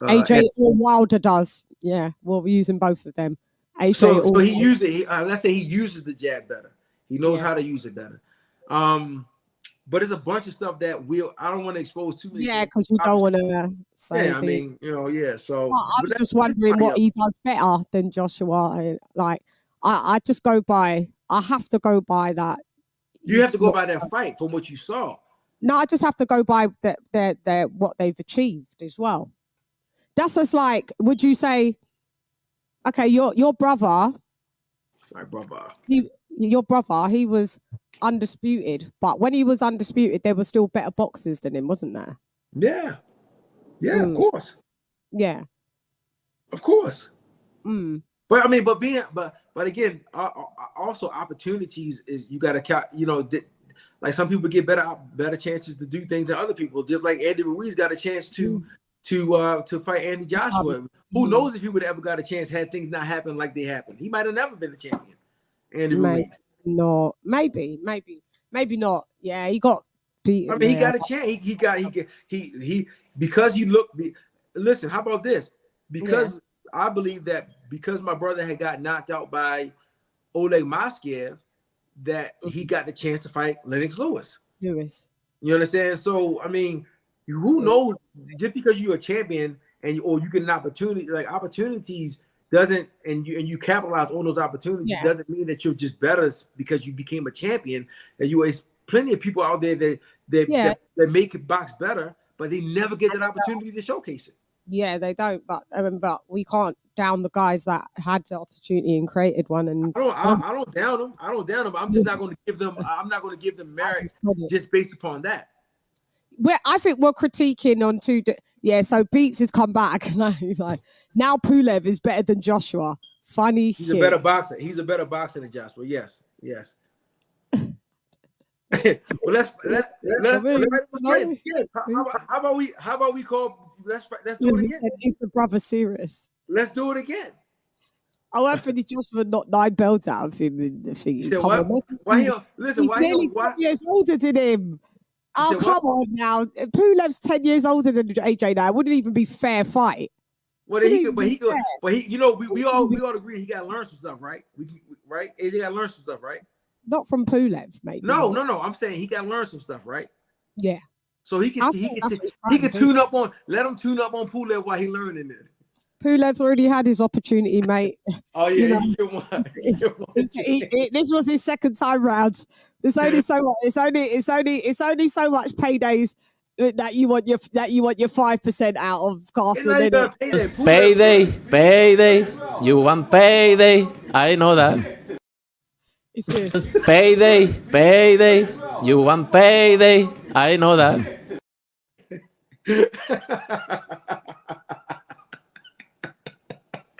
AJ or Wilder does. Yeah, well, we're using both of them. AJ so he uses let's say he uses the jab better. He knows how to use it better. But there's a bunch of stuff that I don't want to expose too many. Yeah, because you don't want to say. Yeah, I mean, So I'm just wondering what he does better than Joshua. Like, I just go by. I have to go by that. You have to go by that fight from what you saw. No, I just have to go by their what they've achieved as well. That's just like, would you say, okay, your brother, my brother, he was undisputed, but when he was undisputed, there were still better boxers than him, wasn't there? Yeah, of course. Yeah, of course. But I mean, but again, also opportunities is you got to count. Like some people get better chances to do things than other people. Just like Andy Ruiz got a chance to fight Andy Joshua. Who knows if he would have ever got a chance had things not happened like they happened? He might have never been the champion. Andy Ruiz. No, maybe not. Yeah, he got beaten. I mean, he got a chance. He because he looked. Listen, how about this? Because I believe that because my brother had got knocked out by Oleg Moskiev, that he got the chance to fight Lennox Lewis. You understand? So I mean, who knows? Just because you're a champion or you get an opportunity, like opportunities doesn't, and you capitalize on those opportunities doesn't mean that you're just better because you became a champion. And there's plenty of people out there that make box better, but they never get that opportunity to showcase it. Yeah, they don't. But we can't down the guys that had the opportunity and created one. And I don't down them. I'm just not going to give them. I'm not going to give them merit just based upon that. I think we're critiquing on two. So Beats has come back and he's like, now Pulev is better than Joshua. Funny shit. He's a better boxer. He's a better boxer than Joshua. Yes. Well, let's I mean, again. How about we call? Let's do it again. Is the brother serious? Let's do it again. Oh, Anthony Joshua knocked 9 belts out of him in the thing. You said Come what? on, Why he? Listen, he's why he? nearly 10 Why? years older than him. Oh, said come what? on now. Pulev's 10 years older than AJ now. It wouldn't even be fair fight. Well, then he could, but he, you know, we all agree he got to learn some stuff, right? Right? AJ got to learn some stuff, right? Not from Pulev, maybe. No. I'm saying he got to learn some stuff, right? Yeah. So he can tune up on. Let him tune up on Pulev while he learning it. Pulev's already had his opportunity, mate. Oh yeah, this was his second time round. There's only so much. It's only so much paydays that you want your 5% out of Carson. Payday. You want payday? I know that. It's this. Payday. You want payday? I know that.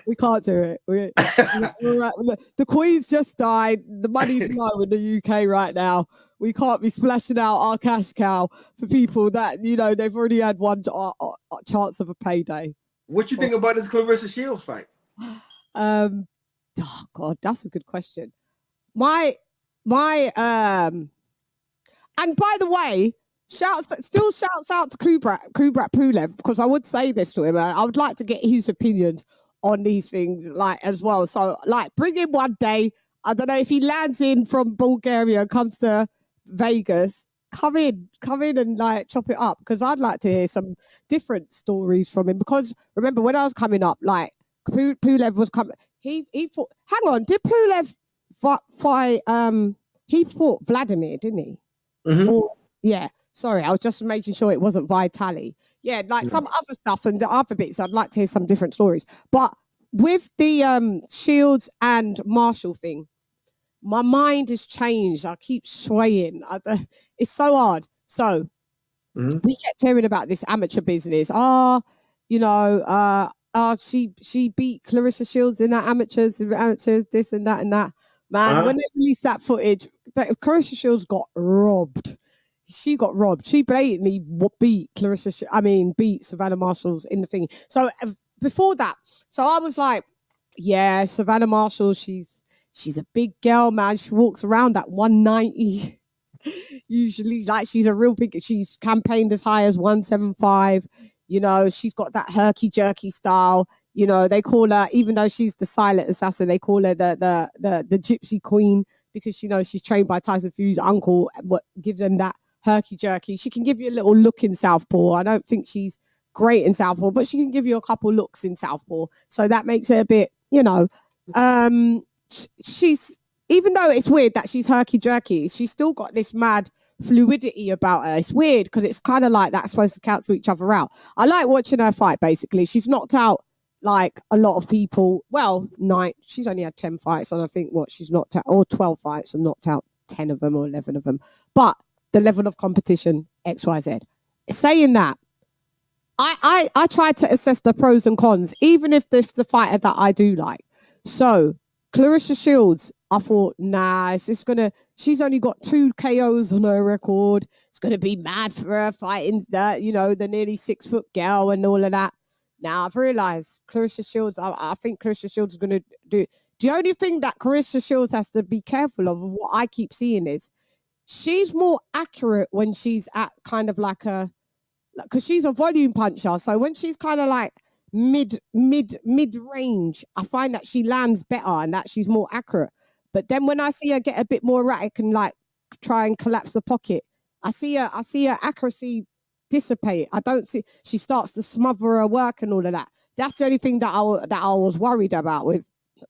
We can't do it. We're the Queen's just died. The money's low in the UK right now. We can't be splashing out our cash cow for people that, you know, they've already had one chance of a payday. What you think about this Clarissa Shields fight? Oh God, that's a good question. And by the way, shouts out to Kubrat Pulev, because I would say this to him. I would like to get his opinions on these things, like, as well. So, like, bring him one day. I don't know if he lands in from Bulgaria and comes to Vegas. Come in and like chop it up, because I'd like to hear some different stories from him. Because remember, when I was coming up, like, Pulev was coming. He fought. Hang on, did Pulev fight? He fought Vladimir, didn't he? Mm-hmm. Yeah. Sorry, I was just making sure it wasn't Vitali. Yeah, like some other stuff and the other bits. I'd like to hear some different stories. But with the Shields and Marshall thing, my mind has changed. I keep swaying. It's so hard. So we kept hearing about this amateur business. She beat Clarissa Shields in that amateurs, this and that and that. Man, when they released that footage, Clarissa Shields got robbed. She got robbed. She blatantly beat Savannah Marshall in the thing. So before that, so I was like, yeah, Savannah Marshall, she's a big girl, man. She walks around at 190. Usually, like, she's a real big, she's campaigned as high as 175. You know, she's got that herky jerky style. You know, they call her, even though she's the silent assassin, they call her the gypsy queen, because, you know, she's trained by Tyson Fury's uncle, what gives them that herky jerky. She can give you a little look in southpaw. I don't think she's great in southpaw, but she can give you a couple looks in southpaw. So that makes it a bit, you know, she's, even though it's weird that she's herky jerky, she's still got this mad fluidity about her. It's weird because it's kind of like that's supposed to cancel each other out. I like watching her fight, basically. She's knocked out like a lot of people. Well, she's only had 10 fights, and I think she's knocked out, or 12 fights and knocked out 10 of them or 11 of them. But the level of competition, XYZ. Saying that, I try to assess the pros and cons, even if there's the fighter that I do like. So Clarissa Shields, I thought, nah, it's just she's only got 2 KOs on her record. It's gonna be mad for her fighting that, you know, the nearly 6 foot girl and all of that. Now I've realized Clarissa Shields, I think Clarissa Shields is gonna do. The only thing that Clarissa Shields has to be careful of what I keep seeing is, she's more accurate when she's at kind of like because she's a volume puncher. So when she's kind of like mid range, I find that she lands better and that she's more accurate. But then when I see her get a bit more erratic and like try and collapse the pocket, I see her accuracy dissipate. I don't see, she starts to smother her work and all of that. That's the only thing that I was worried about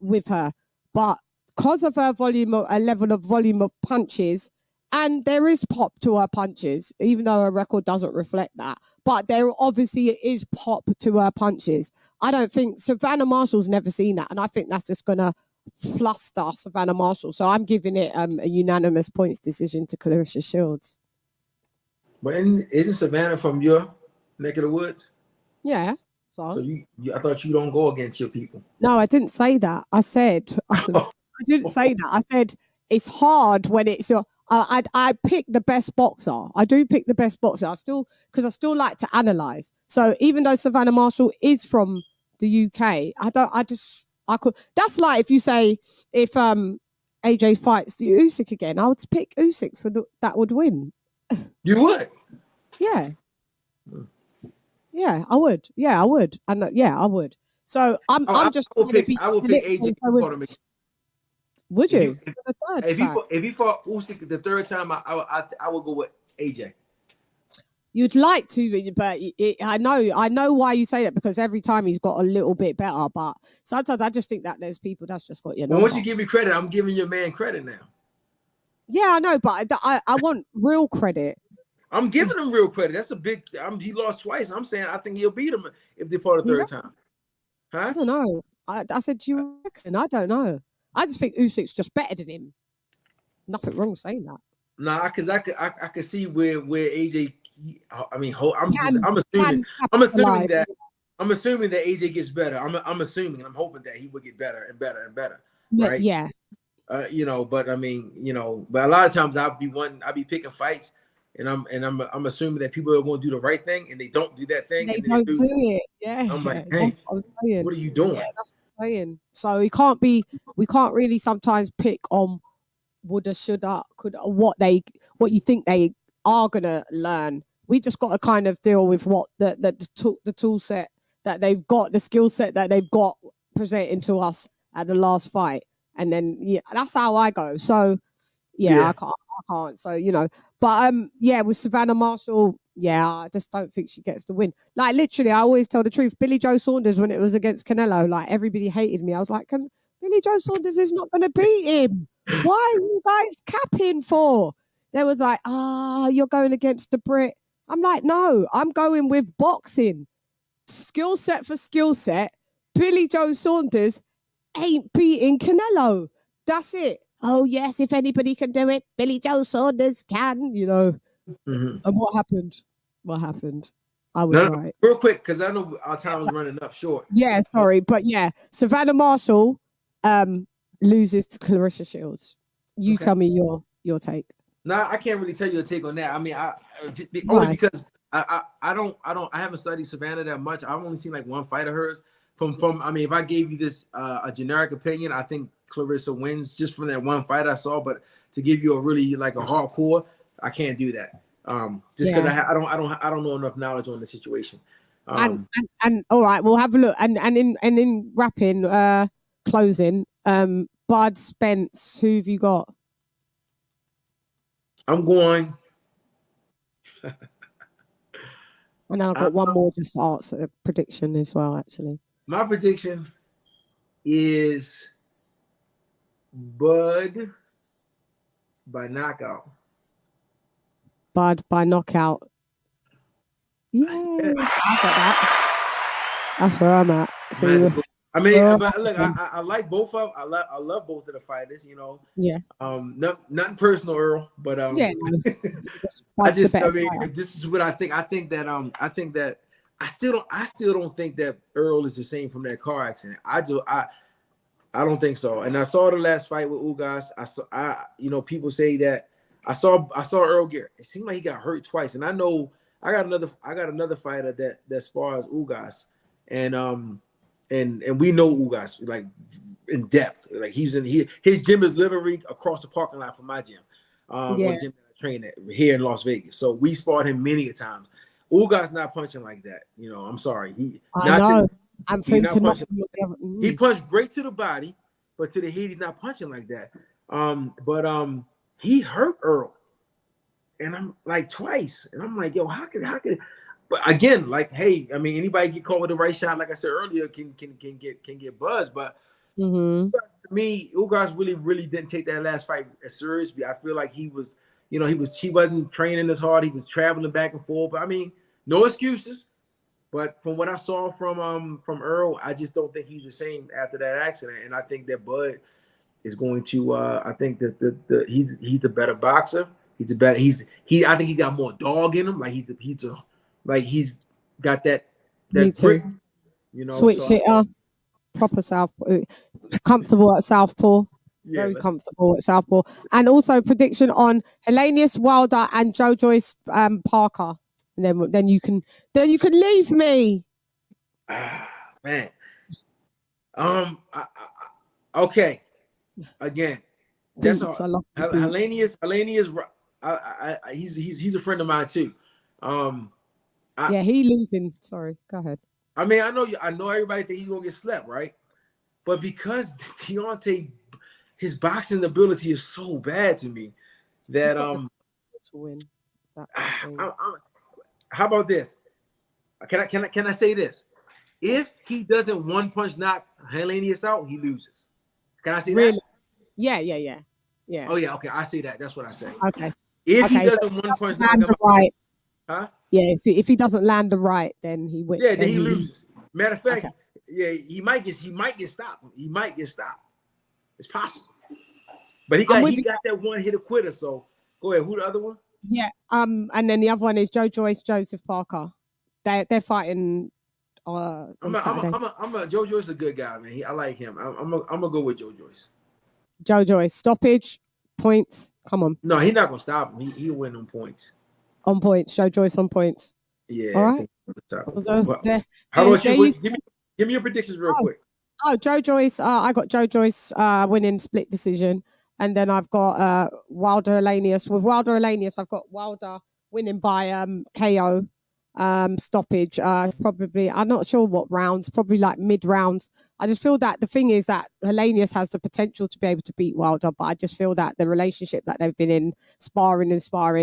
with her. But because of her level of volume of punches, and there is pop to her punches, even though her record doesn't reflect that. But there obviously is pop to her punches. I don't think Savannah Marshall's never seen that. And I think that's just going to fluster Savannah Marshall. So I'm giving it a unanimous points decision to Clarissa Shields. But isn't Savannah from your neck of the woods? Yeah. So I thought you don't go against your people. No, I didn't say that. I didn't say that. I said, it's hard when it's your... I pick the best boxer. I do pick the best boxer. Because I still like to analyze. So even though Savannah Marshall is from the UK, I could. That's like if you say if AJ fights the Usyk again, I would pick Usyk that would win. You would? Yeah. Yeah, I would. Yeah, I would. I would. So I'm just. I would pick AJ. Would you? If he fought Usyk the third time, I would go with AJ. You'd like to, but I know why you say that, because every time he's got a little bit better. But sometimes I just think that there's people that's just got your number. Once you give me credit, I'm giving your man credit now. Yeah, I know, but I want real credit. I'm giving him real credit. That's a big. He lost twice. I'm saying I think he'll beat him if they fought a third time. Huh? I don't know. I said, do you reckon? I don't know. I just think Usyk's just better than him. Nothing wrong with saying that. Nah, because I could see where AJ. I'm assuming that AJ gets better. I'm assuming. I'm hoping that he would get better and better and better. Right? Yeah. But I mean, but a lot of times I'll be picking fights, and I'm assuming that people are going to do the right thing, and they don't do that thing. They don't do it. Yeah. I'm like, hey, that's what I'm saying. What are you doing? Yeah, that's what I'm saying. So we can't really sometimes pick on woulda, shoulda, coulda, what you think they are gonna learn. We just got to kind of deal with what the tool set that they've got, the skill set that they've got presenting to us at the last fight. And then, yeah, that's how I go. So, yeah. I can't. So, but with Savannah Marshall, I just don't think she gets the win. Like, literally, I always tell the truth. Billy Joe Saunders, when it was against Canelo, like, everybody hated me. I was like, Billy Joe Saunders is not going to beat him. Why are you guys capping for? They was like, you're going against the Brit. I'm like, no, I'm going with boxing. Skill set for skill set. Billy Joe Saunders ain't beating Canelo. That's it. Oh, yes, if anybody can do it, Billy Joe Saunders can, Mm-hmm. And what happened? I was right. Real quick, because I know our time is running up short. Yeah, sorry. But yeah, Savannah Marshall loses to Clarissa Shields. You tell me your take. No, I can't really tell you a take on that. I mean, only because I haven't studied Savannah that much. I've only seen like one fight of hers. If I gave you this a generic opinion, I think Clarissa wins just from that one fight I saw. But to give you a really like a hardcore, I can't do that. Just because I don't know enough knowledge on the situation. And all right, we'll have a look. And in wrapping, closing, Bud Spence, who have you got? I'm going. And then I've got one more just answer prediction as well, actually. My prediction is Bud by knockout. Bud by knockout. Yeah, I got that. That's where I'm at. So look, I like both of them. I love both of the fighters. Yeah. Nothing personal, Earl, but this is what I think. I think that I still don't think that Earl is the same from that car accident. I don't think so. And I saw the last fight with Ugas. People say that I saw Earl get. It seemed like he got hurt twice, and I know I got another fighter that spars Ugas, and we know Ugas like in depth. Like his gym is literally across the parking lot from my gym. One gym that I train at here in Las Vegas. So we sparred him many a times. Ugas not punching like that. I'm sorry. He punched great to the body, but to the head he's not punching like that. But he hurt Earl, and I'm like twice, and I'm like, yo, how could? But again, like, hey, I mean, anybody get caught with the right shot, like I said earlier, can get buzzed. But to me, Ugas really didn't take that last fight as seriously. I feel like he wasn't training as hard. He was traveling back and forth. But I mean, no excuses. But from what I saw from Earl, I just don't think he's the same after that accident. And I think that Bud is going to. I think that he's the better boxer. I think he got more dog in him. Like he's got that grit, switch hitter, proper southpaw, comfortable at southpaw. Yeah, Very let's- comfortable at Southpaw. And also prediction on Hellenius Wilder and Joe Joyce Parker. And then you can leave me. Man. Okay. Again, that's Beats. all. I love the beats. Hellenius. He's a friend of mine too. Yeah, he losing. Sorry, go ahead. I mean, I know everybody think he's gonna get slept, right? But because Deontay, his boxing ability is so bad to me that to win. how about this? Can I say this? If he doesn't one punch knock Hellenius out, he loses. Can I say Really? that? Yeah. Oh yeah, okay. I say that. That's what I say. Okay. If he Okay, doesn't one punch knock him out, right. huh? Yeah, if he doesn't land the right, then he wins. Yeah, then he loses. Matter of fact, Okay. yeah, he might get stopped. He might get stopped. It's possible. But he got that one hit quitter. So go ahead. Who the other one? Yeah. And then the other one is Joe Joyce, Joseph Parker. They're fighting on Saturday. Joe Joyce is a good guy, man. I like him. I'm gonna go with Joe Joyce. Joe Joyce, stoppage, points. Come on. No, he's not gonna stop him. He'll win on points. On points. Joe Joyce on points. Yeah. All right. How about you? Give me your predictions real quick. Oh, Joe Joyce. I got Joe Joyce winning split decision. And then I've got Wilder Hellenius. With Wilder Hellenius, I've got Wilder winning by KO stoppage. Probably, I'm not sure what rounds, probably like mid rounds. I just feel that the thing is that Hellenius has the potential to be able to beat Wilder, but I just feel that the relationship that they've been in, sparring,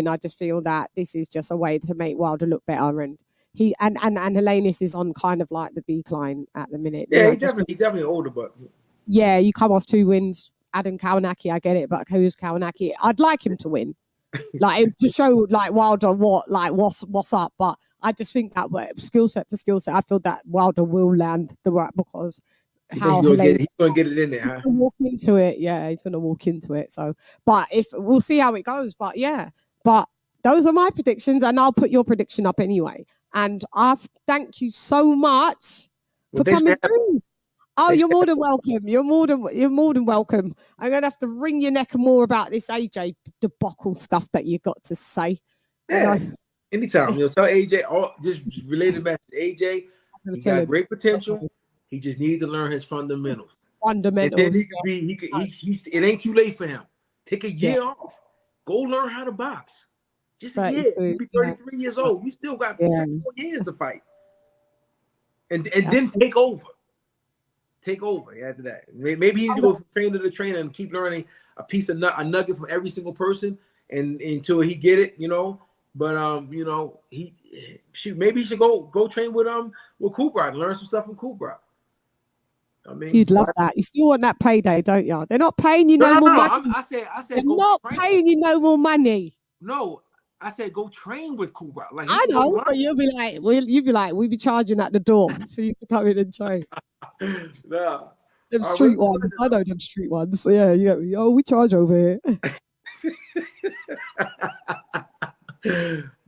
I just feel that this is just a way to make Wilder look better. And he and Hellenius is on kind of like the decline at the minute. Yeah, he's definitely older, but yeah, you come off 2 wins. Adam Kawanaki, I get it, but who's Kawanaki? I'd like him to win, like to show like Wilder what's up. But I just think that skill set for skill set, I feel that Wilder will land the right because he's gonna get it in there. Huh? Walk into it, yeah, he's gonna walk into it. So, but if we'll see how it goes. But yeah, but those are my predictions, and I'll put your prediction up anyway. And I thank you so much for coming through. Oh, you're more than welcome. You're more than welcome. I'm gonna have to wring your neck more about this AJ debacle stuff that you got to say. Yeah, anytime. Tell AJ. Just related back to AJ. He got great potential. He just needs to learn his fundamentals. And then it ain't too late for him. Take a year off. Go learn how to box. Just a year. You'll be 33 years old. You still got 6 more years to fight. And then take over. Take over after that. Maybe he need to go from trainer to trainer and keep learning a nugget from every single person and until he get it, But maybe he should go train with KUBRAT and learn some stuff from KUBRAT. I mean, you'd love that. You still want that payday, don't you? They're not paying you no more money. I said they're not paying you no more money. No, I said go train with KUBRAT. Like I know, but you'll be like, we'll be charging at the door for you to come in and train. Nah. Them street ones. I know them street ones. So yeah. Oh, we charge over here.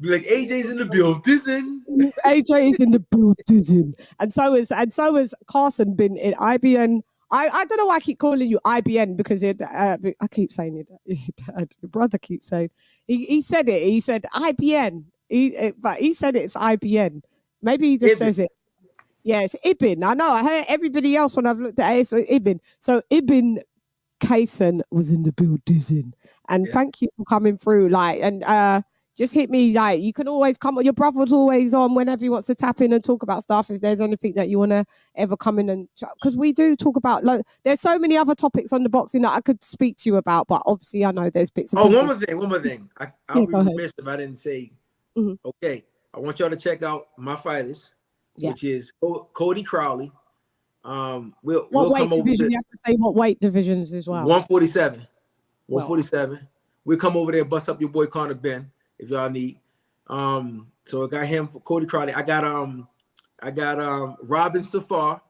Like AJ's in the building. AJ is in the building. And so is Carson been in IBN. I don't know why I keep calling you IBN because I keep saying it. Your brother keeps saying he said it. He said IBN. But he said it's IBN. Maybe he just says it. Yeah, it's Ibn. I know. I heard everybody else when I've looked at it. So Ibn. So Ibn Cason was in the building. And thank you for coming through. Just hit me. You can always come on. Your brother's always on whenever he wants to tap in and talk about stuff. If there's anything that you want to ever come in and, because we do talk about, there's so many other topics on the boxing that I could speak to you about, but obviously I know there's bits and pieces. One more thing. I'll be remiss if I didn't say, okay, I want y'all to check out my fighters, which is Cody Crowley. What weight division? You have to say what weight divisions as well. 147. 147. We'll come over there, bust up your boy Conor Ben. If y'all need, so I got him for Cody Crowley. I got Robin Safar.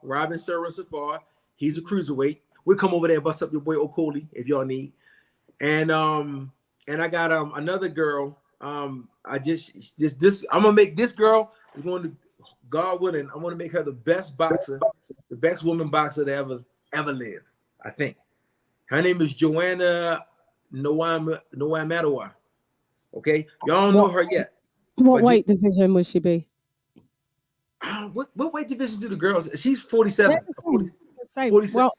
He's a cruiserweight. We'll come over there and bust up your boy Okoli if y'all need. And I got another girl. I'm gonna make this girl. We're going to God willing. I want to make her the best boxer, the best woman boxer to ever live. I think. Her name is Joanna Noamadawa. Okay, y'all don't know her yet. What weight division would she be? What weight division do the girls? She's 47. Same. 47. Well,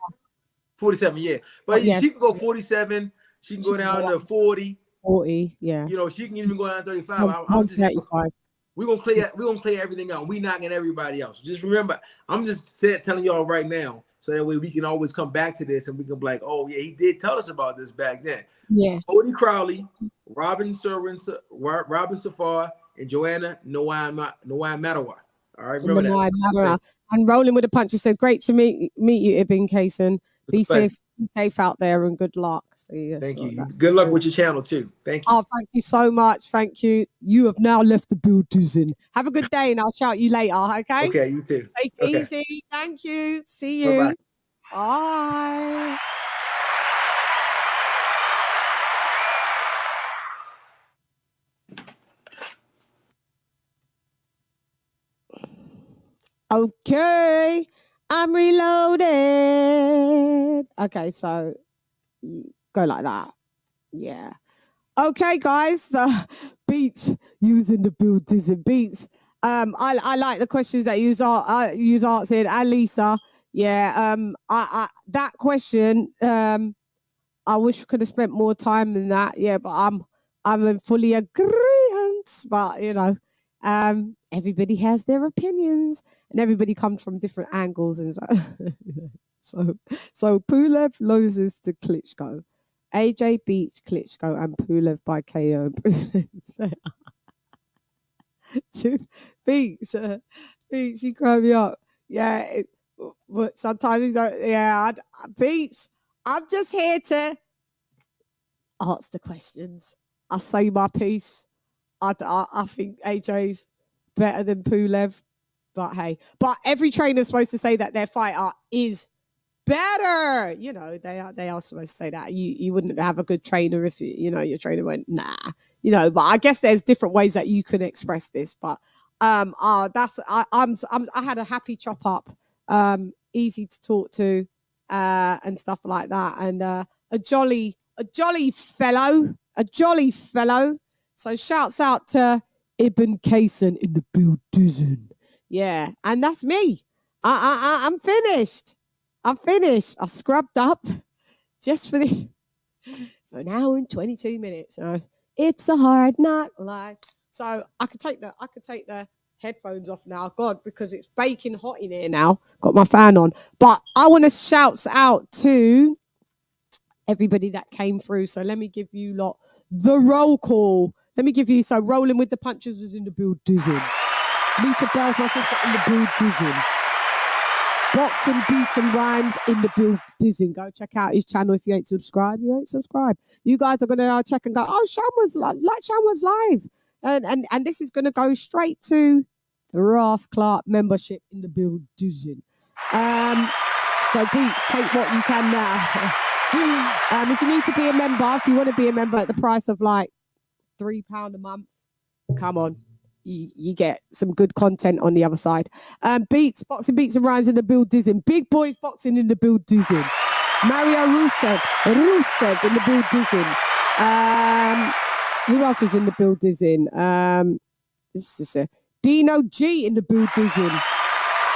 47, yeah. But yes. she can go 47. She can go down to 40. 40, yeah. You know, she can even go down to 35. I'm just 35. We're gonna clear everything out. We knocking everybody else. Just remember, I'm just telling y'all right now, so that way we can always come back to this and we can be like, oh yeah, he did tell us about this back then. Yeah. Cody Crowley, Robin Safar, and Joanna Noamadawa. All right, remember that. And Rolling with the Punches said, great to meet you, IBN CASON. Be safe out there and good luck. So, yeah, thank you. Good luck with your channel too. Thank you. Oh, thank you so much. Thank you. You have now left the building. Have a good day and I'll shout you later, okay? Okay, you too. Take it easy. Thank you. See you. Bye-bye. Bye. Okay, I'm reloaded. Okay, so go like that. Yeah. Okay, guys. Beats using the building. Beats. I like the questions that you answered. And Lisa. Yeah. That question. I wish we could have spent more time in that. Yeah, but I'm in fully agreement. But you know, everybody has their opinions. And everybody comes from different angles, and so Pulev loses to Klitschko. AJ beats Klitschko and Pulev by KO. Beats, you cry me up. Yeah, but sometimes you don't. Yeah, Beats. I'm just here to answer the questions. I say my piece. I think AJ's better than Pulev. But hey, every trainer's supposed to say that their fighter is better. You know, they are supposed to say that. You wouldn't have a good trainer if your trainer went, nah. You know, but I guess there's different ways that you can express this. But I had a happy chop up, easy to talk to, and stuff like that, and a jolly fellow. So shouts out to IBN CASON in the building. Yeah, and that's me. I'm finished. I scrubbed up just for an hour and 22 minutes. It's a hard knock life. So I could take the headphones off now, God, because it's baking hot in here now. Got my fan on, but I want to shout out to everybody that came through. So let me give you the roll call. So Rolling with the Punches was in the building. Lisa Bell's my sister in the building. Boxing, Beats and Rhymes in the building. Go check out his channel if you ain't subscribed. You guys are gonna check and go, oh, Chann was live. And this is gonna go straight to the Ross Clark membership in the building. So Beats, take what you can now. If you need to be a member, if you want to be a member at the price of like £3 a month, come on. You get some good content on the other side. Boxing, Beats and Rhymes in the building. Big Boys Boxing in the building. Mario Rusev in the building. Who else was in the building? This is Dino G in the building.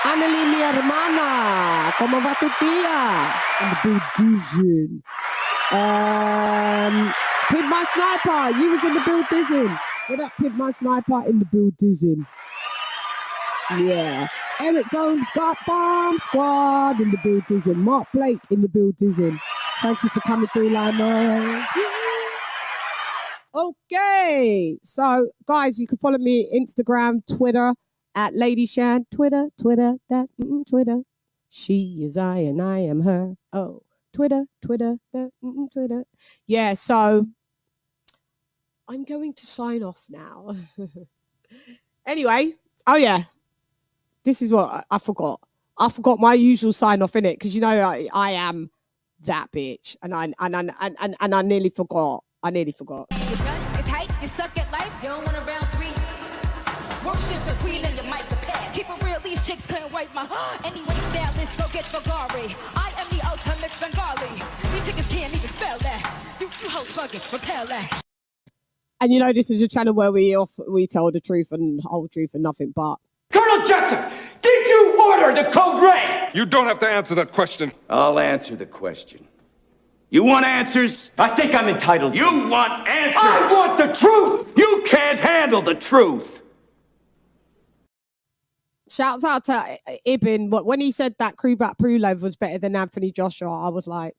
Anneli, mi hermana, como va tu tía? In the building. Pid My Sniper, you was in the building. What up, Pid My Sniper in the building? Yeah. Eric Gomes got Bomb Squad in the building. Mark Blake in the building. Thank you for coming through, Lima. Okay. So, guys, you can follow me Instagram, Twitter, at LadyChann. Twitter. She is I and I am her. Oh, Twitter. Yeah, so I'm going to sign off now. Anyway, oh yeah, this is what I forgot. I forgot my usual sign off in it because you know I am that bitch, and I nearly forgot. It's hype, you suck at life, you don't want a round three. Worship the queen and your mic to pass. Keep it real, these chicks couldn't wipe my. Anyway, stylist, go get Ferrari. I am the ultimate Bengali. These chickens can't even spell that. You hoes bugging, repel that. And you know, this is a channel where we tell the truth and whole truth and nothing but. Colonel Jessup, did you order the code red? You don't have to answer that question. I'll answer the question. You want answers? I think I'm entitled. You want answers? I want the truth! You can't handle the truth! Shouts out to Ibn. When he said that KUBRAT PULEV was better than Anthony Joshua, I was like,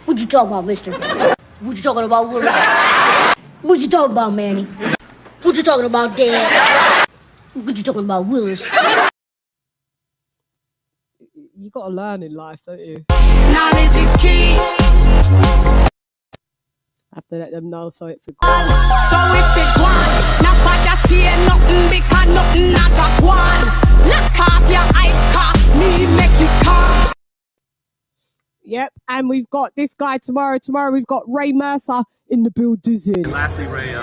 what you talking about, mister? What you talking about, Willis? What you talking about, Manny? What you talking about, Dad? What you talking about, Willis? You got to learn in life, don't you? Knowledge is key. I have to let them know so it's for So if it one, not bad to see nothing because nothing not got one. Lock off your eyes, cock me, make you come. Yep, and we've got this guy tomorrow. Tomorrow we've got Ray Mercer in the building. And lastly, Ray,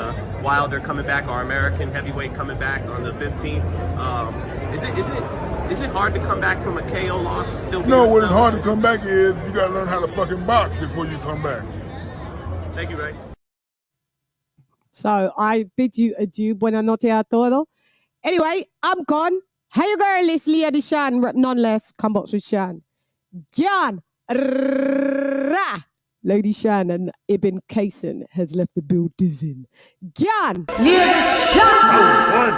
Wilder coming back, our American heavyweight coming back on the 15th. Is it hard to come back from a KO loss and still be No, what is yourself? hard to come back is you gotta learn how to fucking box before you come back. Thank you, Ray. So I bid you adieu. Buena noche a todo. Anyway, I'm gone. How you girl is LadyChann, nonetheless. Come box with Chann. Gyan. LadyChann and IBN CASON has left the building. Gyan. LadyChann.